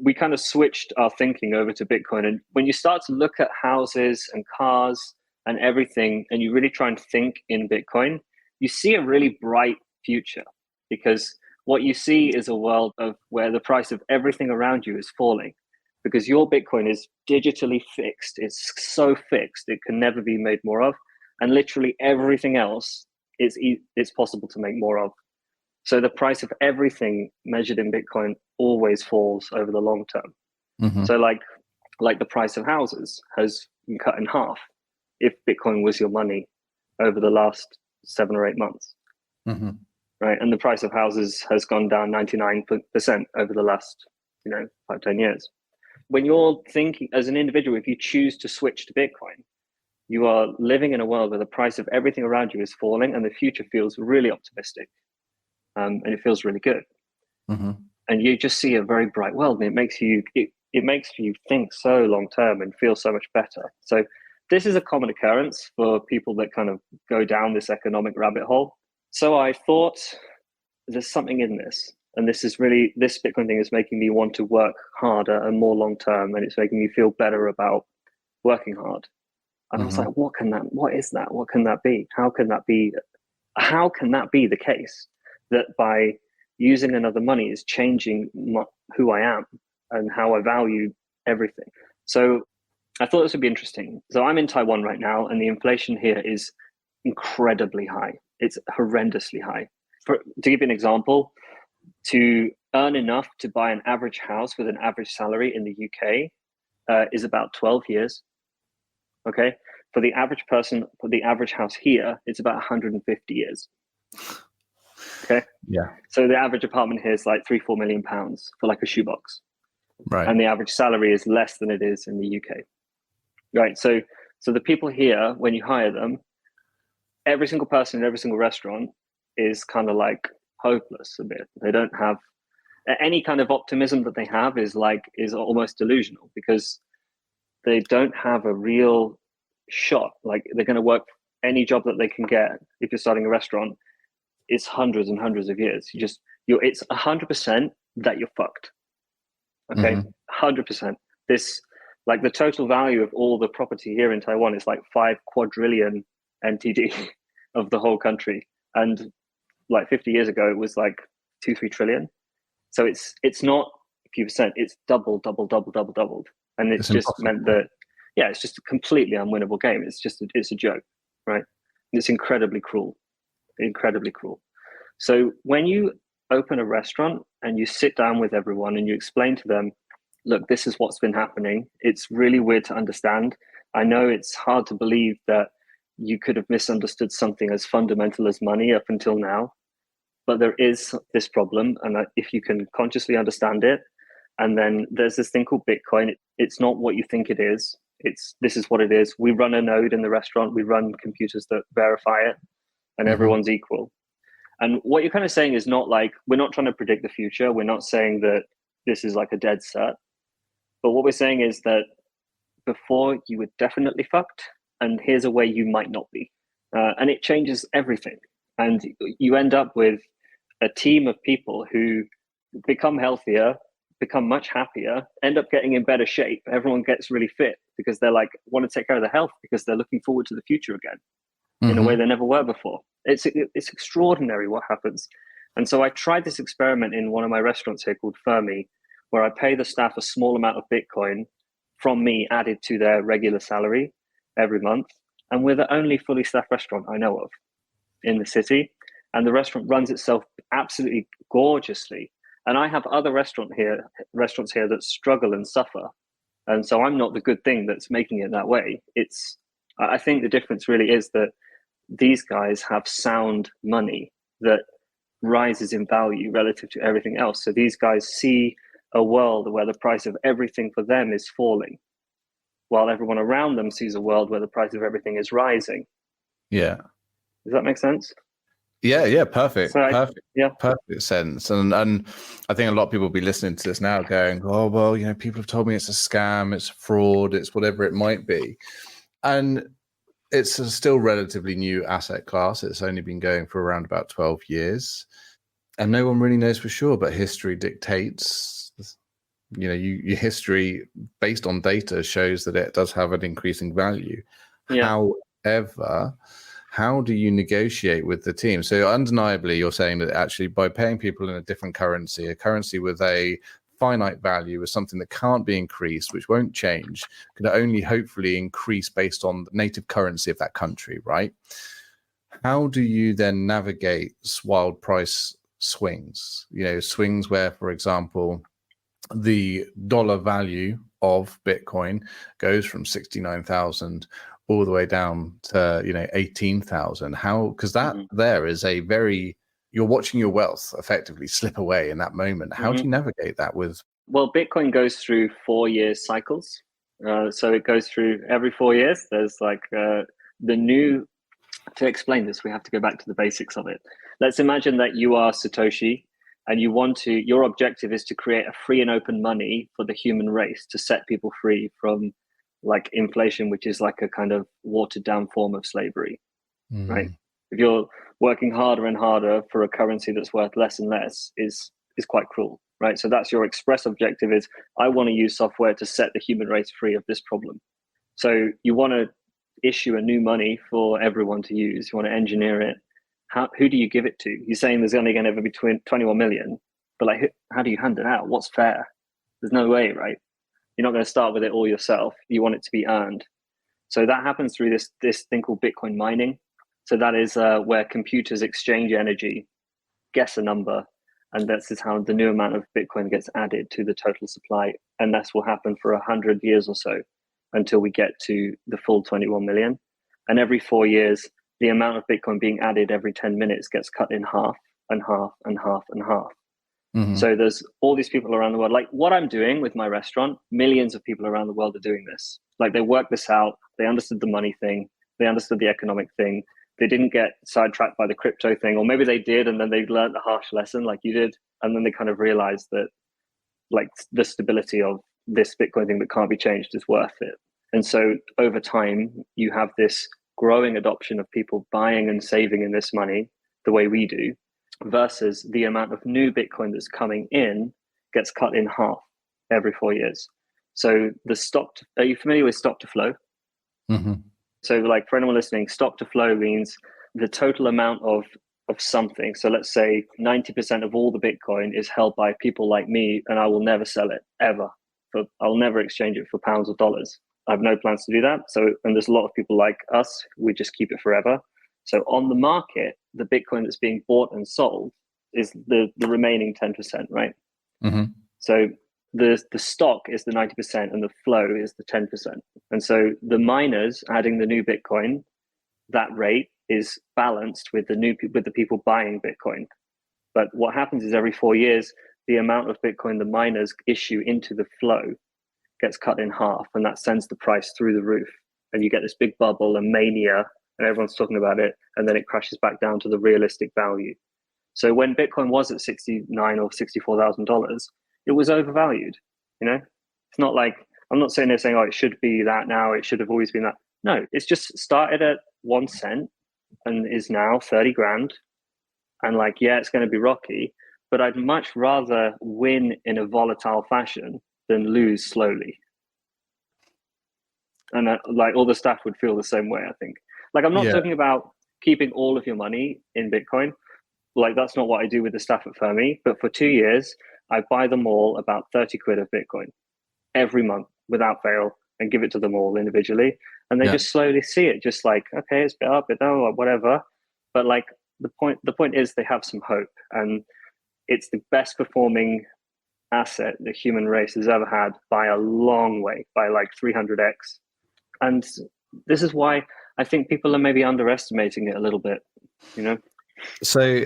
we kind of switched our thinking over to Bitcoin. And when you start to look at houses and cars and everything, and you really try and think in Bitcoin, you see a really bright future, because what you see is a world of where the price of everything around you is falling, because your Bitcoin is digitally fixed. It's so fixed, it can never be made more of. And literally everything else it's possible to make more of. So the price of everything measured in Bitcoin always falls over the long term. Mm-hmm. So like the price of houses has been cut in half if Bitcoin was your money over the last 7 or 8 months. Mm-hmm. Right. And the price of houses has gone down 99% over the last, 5-10 years. When you're thinking as an individual, if you choose to switch to Bitcoin, you are living in a world where the price of everything around you is falling and the future feels really optimistic. And it feels really good. Mm-hmm. And you just see a very bright world, and it makes you think so long term and feel so much better. So this is a common occurrence for people that kind of go down this economic rabbit hole. So I thought there's something in this, and this Bitcoin thing is making me want to work harder and more long term, and it's making me feel better about working hard. And I was like, what is that? What can that be? How can that be the case that by using another money is changing who I am and how I value everything? So I thought this would be interesting. So I'm in Taiwan right now, and the inflation here is incredibly high. It's horrendously high. To give you an example, to earn enough to buy an average house with an average salary in the UK is about 12 years. Okay. For the average person, for the average house here, it's about 150 years. Okay. Yeah. So the average apartment here is like £3-4 million for like a shoebox. Right. And the average salary is less than it is in the UK. Right. So the people here, when you hire them, every single person in every single restaurant is kind of like hopeless a bit. They don't have any kind of optimism that they have is almost delusional, because they don't have a real shot. Like, they're going to work any job that they can get. If you're starting a restaurant, it's hundreds and hundreds of years. It's 100% that you're fucked. Okay. 100%. This, like, the total value of all the property here in Taiwan is like 5 quadrillion NTD of the whole country. And like 50 years ago, it was like 2-3 trillion. So it's not a few percent, it's doubled. And it's just impossible. Meant that, it's just a completely unwinnable game. It's a joke, right? It's incredibly cruel. So when you open a restaurant and you sit down with everyone and you explain to them, look, this is what's been happening. It's really weird to understand. I know it's hard to believe that you could have misunderstood something as fundamental as money up until now, but there is this problem. And if you can consciously understand it, and then there's this thing called Bitcoin. It's not what you think it is. This is what it is. We run a node in the restaurant. We run computers that verify it, and everyone's equal. And what you're kind of saying is not like, we're not trying to predict the future. We're not saying that this is like a dead set. But what we're saying is that before you were definitely fucked, and here's a way you might not be. And it changes everything. And you end up with a team of people who become healthier, become much happier, end up getting in better shape. Everyone gets really fit because they're like, want to take care of their health because they're looking forward to the future again in a way they never were before. It's extraordinary what happens. And so I tried this experiment in one of my restaurants here called Fermi, where I pay the staff a small amount of Bitcoin from me added to their regular salary every month. And we're the only fully staffed restaurant I know of in the city. And the restaurant runs itself absolutely gorgeously. And I have other restaurants here that struggle and suffer. And so I'm not the good thing that's making it that way. I think the difference really is that these guys have sound money that rises in value relative to everything else. So these guys see a world where the price of everything for them is falling, while everyone around them sees a world where the price of everything is rising. Yeah. Does that make sense? Yeah, perfect. So Perfect sense. And I think a lot of people will be listening to this now going, oh, well, people have told me it's a scam, it's a fraud, it's whatever it might be. And it's a still relatively new asset class. It's only been going for around about 12 years. And no one really knows for sure, but history dictates your history based on data shows that it does have an increasing value. Yeah. However, how do you negotiate with the team? So undeniably, you're saying that actually by paying people in a different currency, a currency with a finite value is something that can't be increased, which won't change, can only hopefully increase based on the native currency of that country, right? How do you then navigate wild price swings? Swings where, for example, the dollar value of Bitcoin goes from 69,000 all the way down to 18,000. How? Because that there is a very, you're watching your wealth effectively slip away in that moment. How do you navigate that with? Well, Bitcoin goes through 4-year cycles. So it goes through every 4 years. There's like the new. To explain this, we have to go back to the basics of it. Let's imagine that you are Satoshi and your objective is to create a free and open money for the human race, to set people free from like inflation, which is like a kind of watered down form of slavery, right? If you're working harder and harder for a currency that's worth less and less is quite cruel, right? So that's your express objective, is I want to use software to set the human race free of this problem. So you want to issue a new money for everyone to use. You want to engineer it. Who do you give it to? You're saying there's only going to ever be 21 million, but like, how do you hand it out? What's fair? There's no way, right? You're not going to start with it all yourself. You want it to be earned. So that happens through this thing called Bitcoin mining. So that is where computers exchange energy, guess a number, and this is how the new amount of Bitcoin gets added to the total supply. And this will happen for 100 years or so, until we get to the full 21 million. And every 4 years, the amount of Bitcoin being added every 10 minutes gets cut in half and half and half and half. So there's all these people around the world. Like what I'm doing with my restaurant, millions of people around the world are doing this. Like they worked this out. They understood the money thing. They understood the economic thing. They didn't get sidetracked by the crypto thing, or maybe they did, and then they learned a harsh lesson like you did. And then they kind of realized that like the stability of this Bitcoin thing that can't be changed is worth it. And so over time, you have this growing adoption of people buying and saving in this money the way we do, versus the amount of new Bitcoin that's coming in gets cut in half every 4 years. So are you familiar with stock to flow? So like for anyone listening, stock to flow means the total amount of something. So let's say 90% of all the Bitcoin is held by people like me, and I will never sell it ever. I'll never exchange it for pounds or dollars. I have no plans to do that. And there's a lot of people like us, we just keep it forever. So on the market, the Bitcoin that's being bought and sold is the remaining 10%, right? So the stock is the 90% and the flow is the 10%. And so the miners adding the new Bitcoin, that rate is balanced with the people buying Bitcoin. But what happens is every 4 years, the amount of Bitcoin the miners issue into the flow gets cut in half, and that sends the price through the roof. And you get this big bubble and mania, and everyone's talking about it, and then it crashes back down to the realistic value. So when Bitcoin was at $69,000 or $64,000, it was overvalued. It's not like, I'm not saying they're saying, oh, it should be that now, it should have always been that. No, it's just started at 1 cent and is now 30 grand. And like, yeah, it's going to be rocky, but I'd much rather win in a volatile fashion than lose slowly. And like all the staff would feel the same way, I think. Like, I'm not talking about keeping all of your money in Bitcoin. Like, that's not what I do with the staff at Fermi. But for 2 years, I buy them all about 30 quid of Bitcoin every month without fail, and give it to them all individually. And they just slowly see it, just like, okay, it's a bit up, bit down, or whatever. But like the point is they have some hope, and it's the best performing asset the human race has ever had by a long way, by like 300x. And this is why I think people are maybe underestimating it a little bit, So,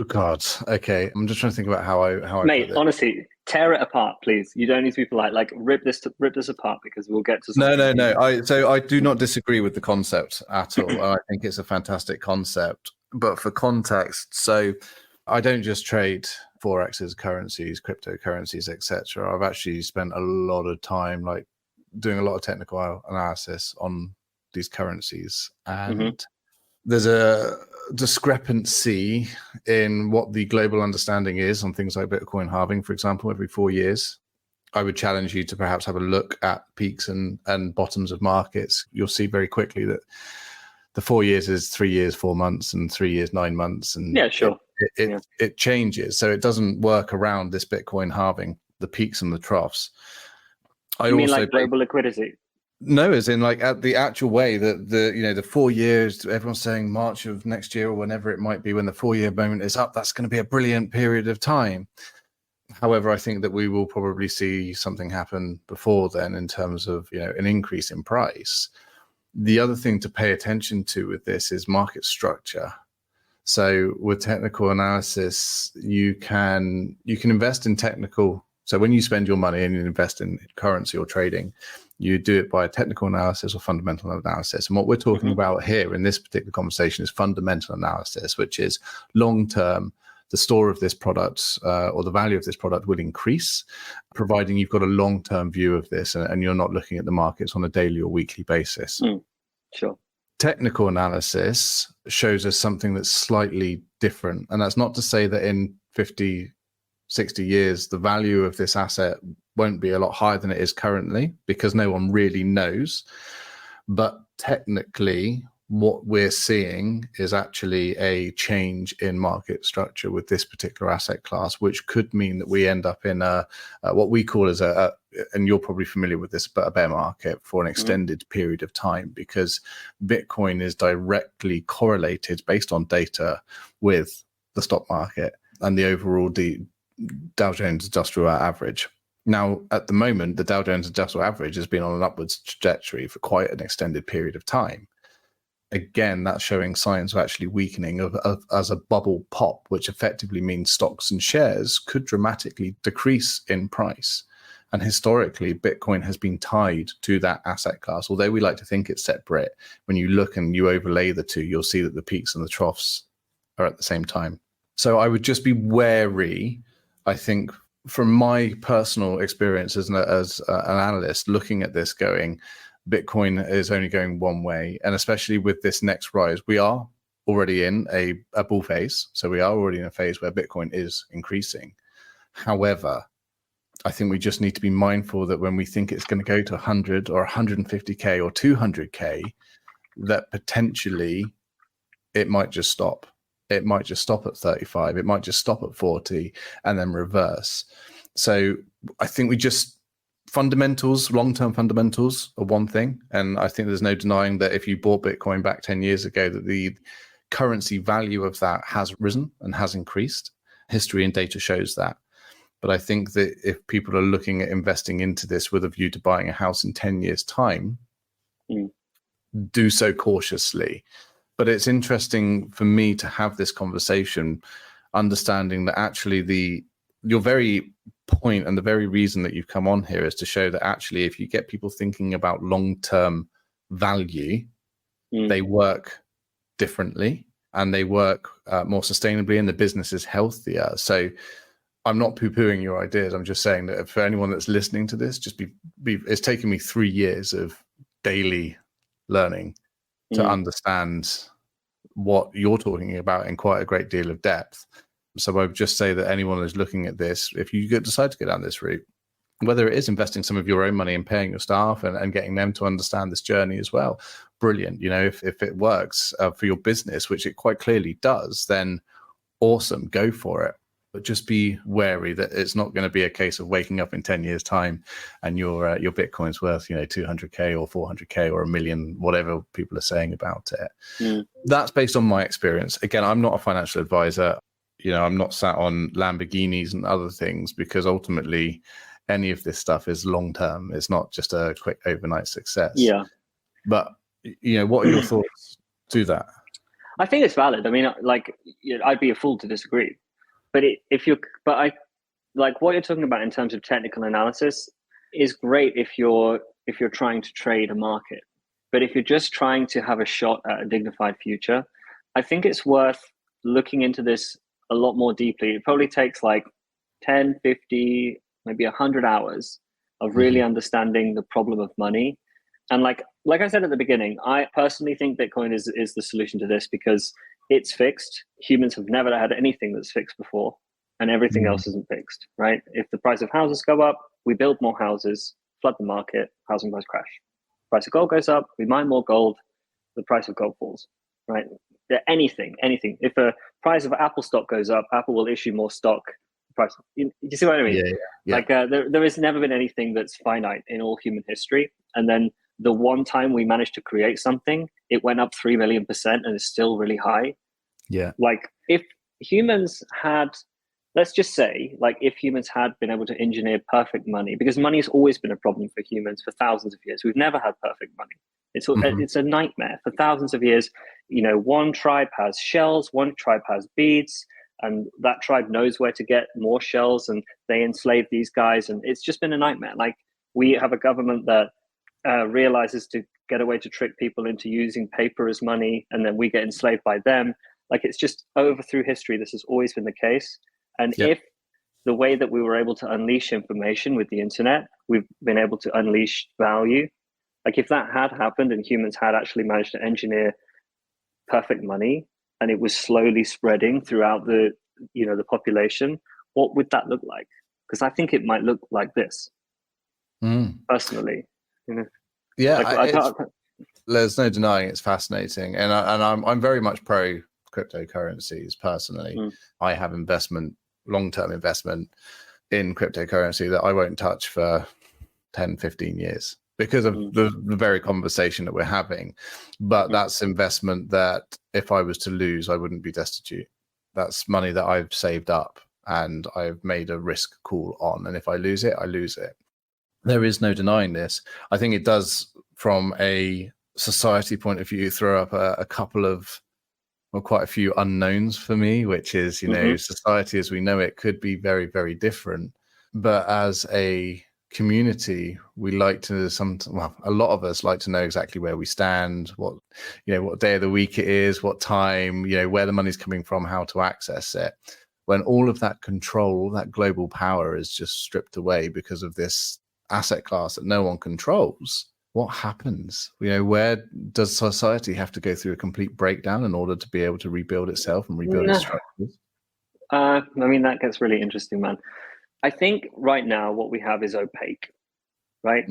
God, okay. I'm just trying to think about how I. Mate, honestly, tear it apart, please. You don't need to be polite. Like, rip this apart, because we'll get to something. No. I do not disagree with the concept at all. I think it's a fantastic concept. But for context, so I don't just trade forexes, currencies, cryptocurrencies, etc. I've actually spent a lot of time like doing a lot of technical analysis on these currencies, and there's a discrepancy in what the global understanding is on things like Bitcoin halving, for example, every 4 years. I would challenge you to perhaps have a look at peaks and bottoms of markets. You'll see very quickly that the 4 years is 3 years, 4 months, and 3 years, 9 months. And yeah, sure. It changes. So it doesn't work around this Bitcoin halving, the peaks and the troughs. You mean like global liquidity? No, as in like at the actual way that the 4 years, everyone's saying March of next year or whenever it might be, when the 4-year moment is up, that's going to be a brilliant period of time. However, I think that we will probably see something happen before then in terms of, an increase in price. The other thing to pay attention to with this is market structure. So with technical analysis, you can invest in technical. So when you spend your money and you invest in currency or trading, you do it by technical analysis or fundamental analysis. And what we're talking about here in this particular conversation is fundamental analysis, which is long-term. The store of this product or the value of this product will increase, providing you've got a long-term view of this and you're not looking at the markets on a daily or weekly basis. Sure. Technical analysis shows us something that's slightly different. And that's not to say that in 50, 60 years, the value of this asset won't be a lot higher than it is currently, because no one really knows. But technically, what we're seeing is actually a change in market structure with this particular asset class, which could mean that we end up in what we call as and you're probably familiar with this, but a bear market for an extended period of time, because Bitcoin is directly correlated based on data with the stock market and the overall Dow Jones Industrial Average. Now, at the moment, the Dow Jones Industrial Average has been on an upwards trajectory for quite an extended period of time. Again, that's showing signs of actually weakening as a bubble pop, which effectively means stocks and shares could dramatically decrease in price. And historically, Bitcoin has been tied to that asset class. Although we like to think it's separate, when you look and you overlay the two, you'll see that the peaks and the troughs are at the same time. So I would just be wary, I think, from my personal experience as an analyst, looking at this going, Bitcoin is only going one way. And especially with this next rise, we are already in a bull phase. So we are already in a phase where Bitcoin is increasing. However, I think we just need to be mindful that when we think it's going to go to 100 or 150K or 200K, that potentially it might just stop. It might just stop at 35. It might just stop at 40 and then reverse. So I think we just fundamentals, long-term fundamentals are one thing. And I think there's no denying that if you bought Bitcoin back 10 years ago, that the currency value of that has risen and has increased. History and data shows that. But I think that if people are looking at investing into this with a view to buying a house in 10 years' time, do so cautiously. But it's interesting for me to have this conversation, understanding that actually your very point and the very reason that you've come on here is to show that actually if you get people thinking about long-term value, they work differently and they work more sustainably and the business is healthier. So I'm not poo-pooing your ideas. I'm just saying that for anyone that's listening to this, just it's taken me 3 years of daily learning to understand what you're talking about in quite a great deal of depth. So I would just say that anyone who's looking at this, if you decide to go down this route, whether it is investing some of your own money and paying your staff and getting them to understand this journey as well, brilliant. If it works for your business, which it quite clearly does, then awesome, go for it. But just be wary that it's not going to be a case of waking up in 10 years' time and your Bitcoin's worth, 200K or 400K or $1 million, whatever people are saying about it. That's based on my experience. Again, I'm not a financial advisor. I'm not sat on Lamborghinis and other things, because ultimately any of this stuff is long term. It's not just a quick overnight success. Yeah. But what are your thoughts to that? I think it's valid. I mean, I'd be a fool to disagree. But what you're talking about in terms of technical analysis is great if you're trying to trade a market. But if you're just trying to have a shot at a dignified future, I think it's worth looking into this a lot more deeply. It probably takes 10, 50, maybe 100 hours of really understanding the problem of money. And like I said at the beginning, I personally think Bitcoin is the solution to this because it's fixed. Humans have never had anything that's fixed before, and everything else isn't fixed, right? If the price of houses go up, we build more houses, flood the market, housing price crash. Price of gold goes up, we mine more gold, the price of gold falls, right? Anything. If the price of Apple stock goes up, Apple will issue more stock. Price. You see what I mean? Yeah. Like there has never been anything that's finite in all human history. And then the one time we managed to create something, it went up 3 million% and is still really high. Yeah. Like if humans had, let's just say, like if humans had been able to engineer perfect money, because money has always been a problem for humans for thousands of years. We've never had perfect money. It's a nightmare for thousands of years. You know, one tribe has shells, one tribe has beads, and that tribe knows where to get more shells, and they enslave these guys, and it's just been a nightmare. Like we have a government that realizes to get a way to trick people into using paper as money, and then we get enslaved by them. Like it's just over through history, this has always been the case. And if the way that we were able to unleash information with the internet, we've been able to unleash value. Like if that had happened and humans had actually managed to engineer perfect money and it was slowly spreading throughout the population, what would that look like? Because I think it might look like this, personally. Yeah, like, there's no denying it's fascinating, and I'm very much pro cryptocurrencies personally. I have long-term investment in cryptocurrency that I won't touch for 10, 15 years because of the very conversation that we're having. But that's investment that if I was to lose, I wouldn't be destitute. That's money that I've saved up and I've made a risk call on. And if I lose it, I lose it. There is no denying this. I think it does, from a society point of view, throw up a couple of, well, quite a few unknowns for me, which is, society as we know it could be very, very different. But as a community, we like to a lot of us like to know exactly where we stand, what day of the week it is, what time, where the money's coming from, how to access it. When all of that control, all that global power is just stripped away because of this asset class that no one controls, what happens? Where does society have to go through a complete breakdown in order to be able to rebuild itself and rebuild its structures? I mean, that gets really interesting, man. I think right now what we have is opaque, right?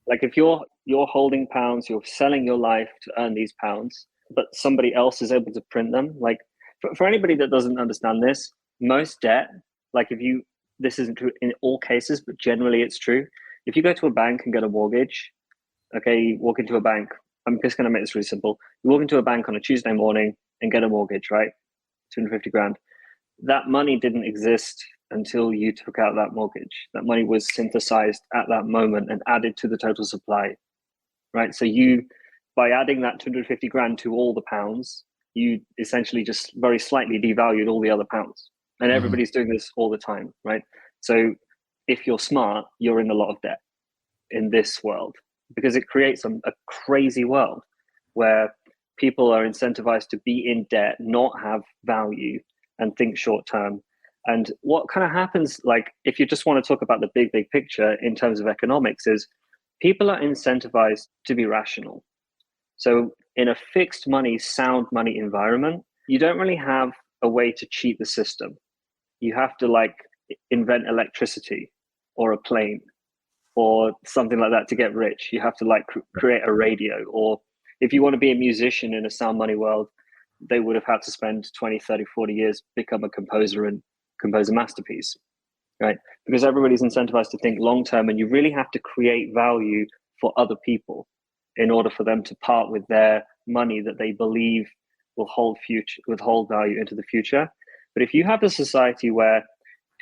Like if you're holding pounds, you're selling your life to earn these pounds, but somebody else is able to print them. Like for anybody that doesn't understand this, most debt, like this isn't true in all cases, but generally it's true. If you go to a bank and get a mortgage, okay, you walk into a bank, I'm just going to make this really simple. You walk into a bank on a Tuesday morning and get a mortgage, right? 250 grand. That money didn't exist until you took out that mortgage. That money was synthesized at that moment and added to the total supply, right? So by adding that 250 grand to all the pounds, you essentially just very slightly devalued all the other pounds. And everybody's doing this all the time, right? So if you're smart, you're in a lot of debt in this world because it creates a crazy world where people are incentivized to be in debt, not have value, and think short term. And what kind of happens, like if you just want to talk about the big picture in terms of economics, is people are incentivized to be rational. So in a fixed money, sound money environment, you don't really have a way to cheat the system. You have to invent electricity or a plane or something like that to get rich. You have to create a radio, or if you want to be a musician in a sound money world, they would have had to spend 20, 30, 40 years, become a composer and compose a masterpiece, right? Because everybody's incentivized to think long term, and you really have to create value for other people in order for them to part with their money that they believe will hold value into the future. But if you have a society where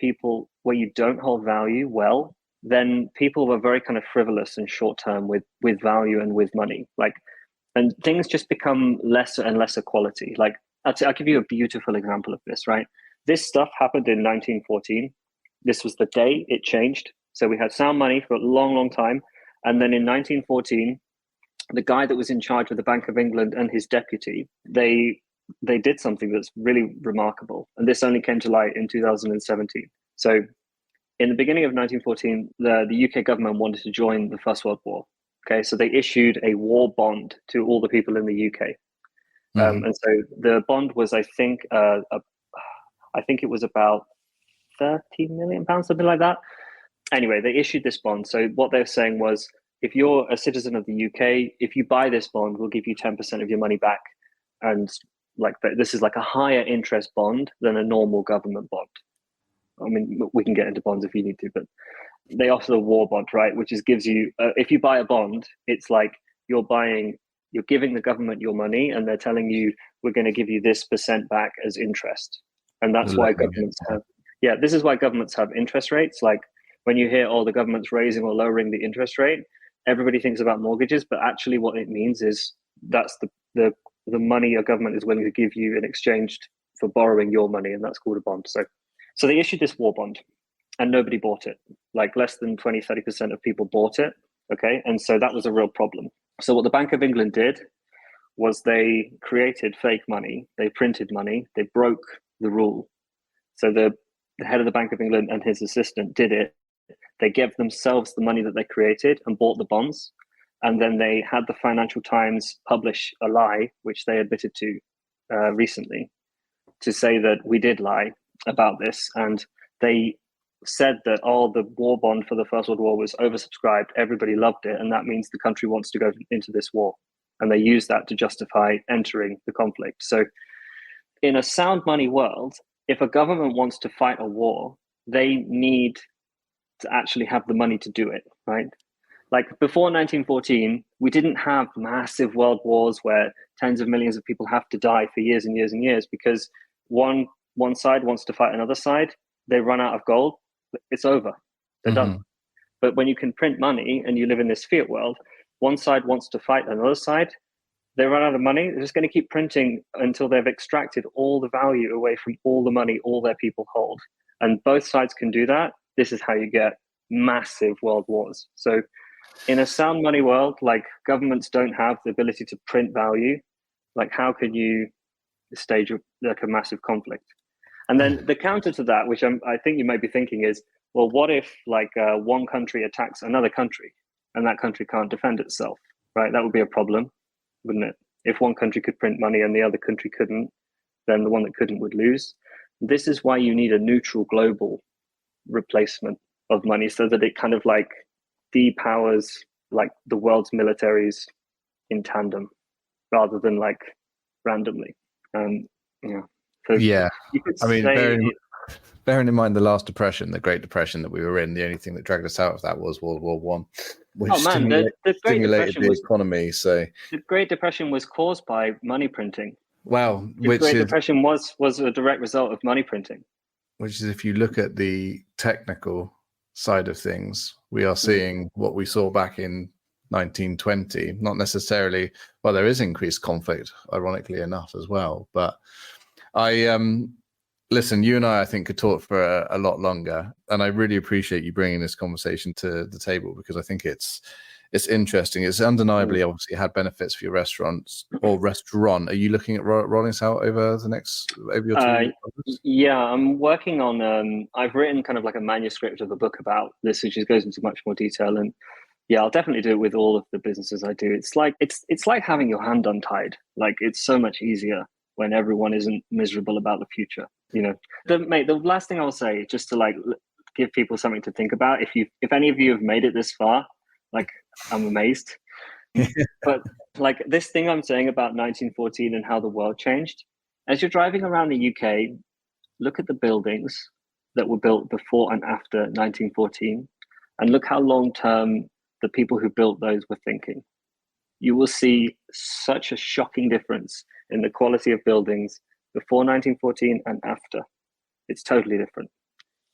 you don't hold value well, then people are very kind of frivolous and short term with value and with money. And things just become lesser and lesser quality. Like I'll give you a beautiful example of this, right? This stuff happened in 1914. This was the day it changed. So we had sound money for a long, long time. And then in 1914, the guy that was in charge of the Bank of England and his deputy, they did something that's really remarkable. And this only came to light in 2017. So in the beginning of 1914, the UK government wanted to join the First World War. Okay, so they issued a war bond to all the people in the UK. And so the bond was, I think it was about £30 million, something like that. Anyway, they issued this bond. So what they're saying was, if you're a citizen of the UK, if you buy this bond, we'll give you 10% of your money back. And like this is like a higher interest bond than a normal government bond. I mean, we can get into bonds if you need to, but they offer the war bond, right? Which is gives you, if you buy a bond, it's like you're giving the government your money, and they're telling you, we're going to give you this percent back as interest. And that's why governments this is why governments have interest rates. Like when you hear, the government's raising or lowering the interest rate, everybody thinks about mortgages, but actually what it means is that's the money a government is willing to give you in exchange for borrowing your money, and that's called a bond. So they issued this war bond, and nobody bought it. Like less than 20-30% of people bought it. Okay, and so that was a real problem. So what the Bank of England did was they created fake money, they printed money, they broke the rule. So the head of the Bank of England and his assistant did it. They gave themselves the money that they created and bought the bonds. And then they had the Financial Times publish a lie, which they admitted to recently, to say that we did lie about this. And they said that, the war bond for the First World War was oversubscribed. Everybody loved it. And that means the country wants to go into this war. And they use that to justify entering the conflict. So in a sound money world, if a government wants to fight a war, they need to actually have the money to do it, right? Like before 1914, we didn't have massive world wars where tens of millions of people have to die for years and years and years because one side wants to fight another side. They run out of gold. It's over. They're done. But when you can print money and you live in this fiat world, one side wants to fight another side. They run out of money. They're just going to keep printing until they've extracted all the value away from all the money all their people hold. And both sides can do that. This is how you get massive world wars. So in a sound money world, like governments don't have the ability to print value. Like how can you stage like a massive conflict? And then the counter to that, which I think you might be thinking is, well, what if like one country attacks another country and that country can't defend itself, right? That would be a problem, wouldn't it? If one country could print money and the other country couldn't, then the one that couldn't would lose. This is why you need a neutral global replacement of money so that it kind of like depowers like the world's militaries in tandem rather than like randomly. So yeah. I mean, say, bearing in mind the last depression, the Great Depression that we were in, the only thing that dragged us out of that was World War One, which the Great stimulated Depression the economy. So the Great Depression was caused by money printing. Wow, The Great Depression was a direct result of money printing. Which is, if you look at the technical side of things, we are seeing what we saw back in 1920. Not necessarily, well, there is increased conflict, ironically enough, as well. But listen, you and I think, could talk for a lot longer, and I really appreciate you bringing this conversation to the table because I think it's interesting. It's undeniably, obviously, had benefits for your restaurants or restaurant. Are you looking at rolling this out over your 2 years? Yeah, I'm working on. I've written kind of like a manuscript of a book about this, which goes into much more detail. And yeah, I'll definitely do it with all of the businesses I do. It's like having your hand untied. Like it's so much easier when everyone isn't miserable about the future. You know, the last thing I'll say, just to like give people something to think about. If any of you have made it this far, like I'm amazed. But like this thing I'm saying about 1914 and how the world changed, as you're driving around the UK, look at the buildings that were built before and after 1914 and look how long term the people who built those were thinking. You will see such a shocking difference in the quality of buildings before 1914 and after. It's totally different,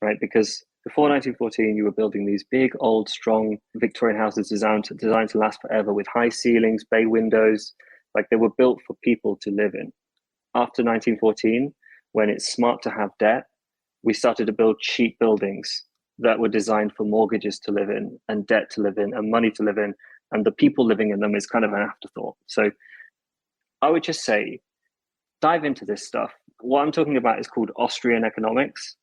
right? Because before 1914, you were building these big, old, strong Victorian houses designed to last forever with high ceilings, bay windows, like they were built for people to live in. After 1914, when it's smart to have debt, we started to build cheap buildings that were designed for mortgages to live in and debt to live in and money to live in. And the people living in them is kind of an afterthought. So I would just say, dive into this stuff. What I'm talking about is called Austrian economics.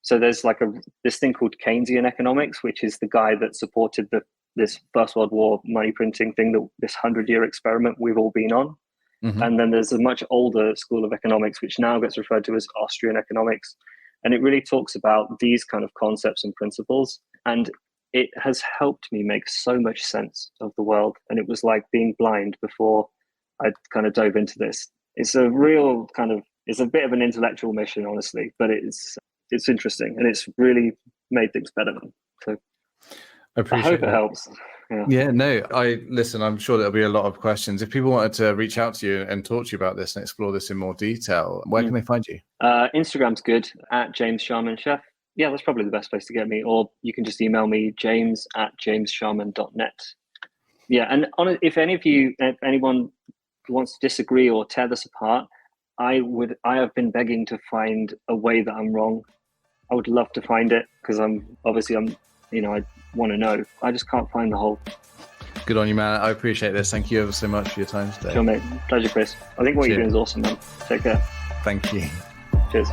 So there's like this thing called Keynesian economics, which is the guy that supported the this First World War money printing thing, that this 100-year experiment we've all been on. And then there's a much older school of economics, which now gets referred to as Austrian economics. And it really talks about these kind of concepts and principles. And it has helped me make so much sense of the world. And it was like being blind before I kind of dove into this. It's a real kind of, it's a bit of an intellectual mission, honestly, but it's interesting, and it's really made things better. So I hope it helps. Yeah, no, I'm sure there'll be a lot of questions. If people wanted to reach out to you and talk to you about this and explore this in more detail, where can they find you? Instagram's good, at James Sharman Chef. Yeah, that's probably the best place to get me. Or you can just email me, james@jamessharman.net. Yeah, and if anyone wants to disagree or tear this apart, I have been begging to find a way that I'm wrong. I would love to find it, because I want to know. I just can't find the whole. Good on you, man. I appreciate this. Thank you ever so much for your time today. Sure, mate. Pleasure, Chris. I think what you're doing is awesome, man. Take care. Thank you. Cheers.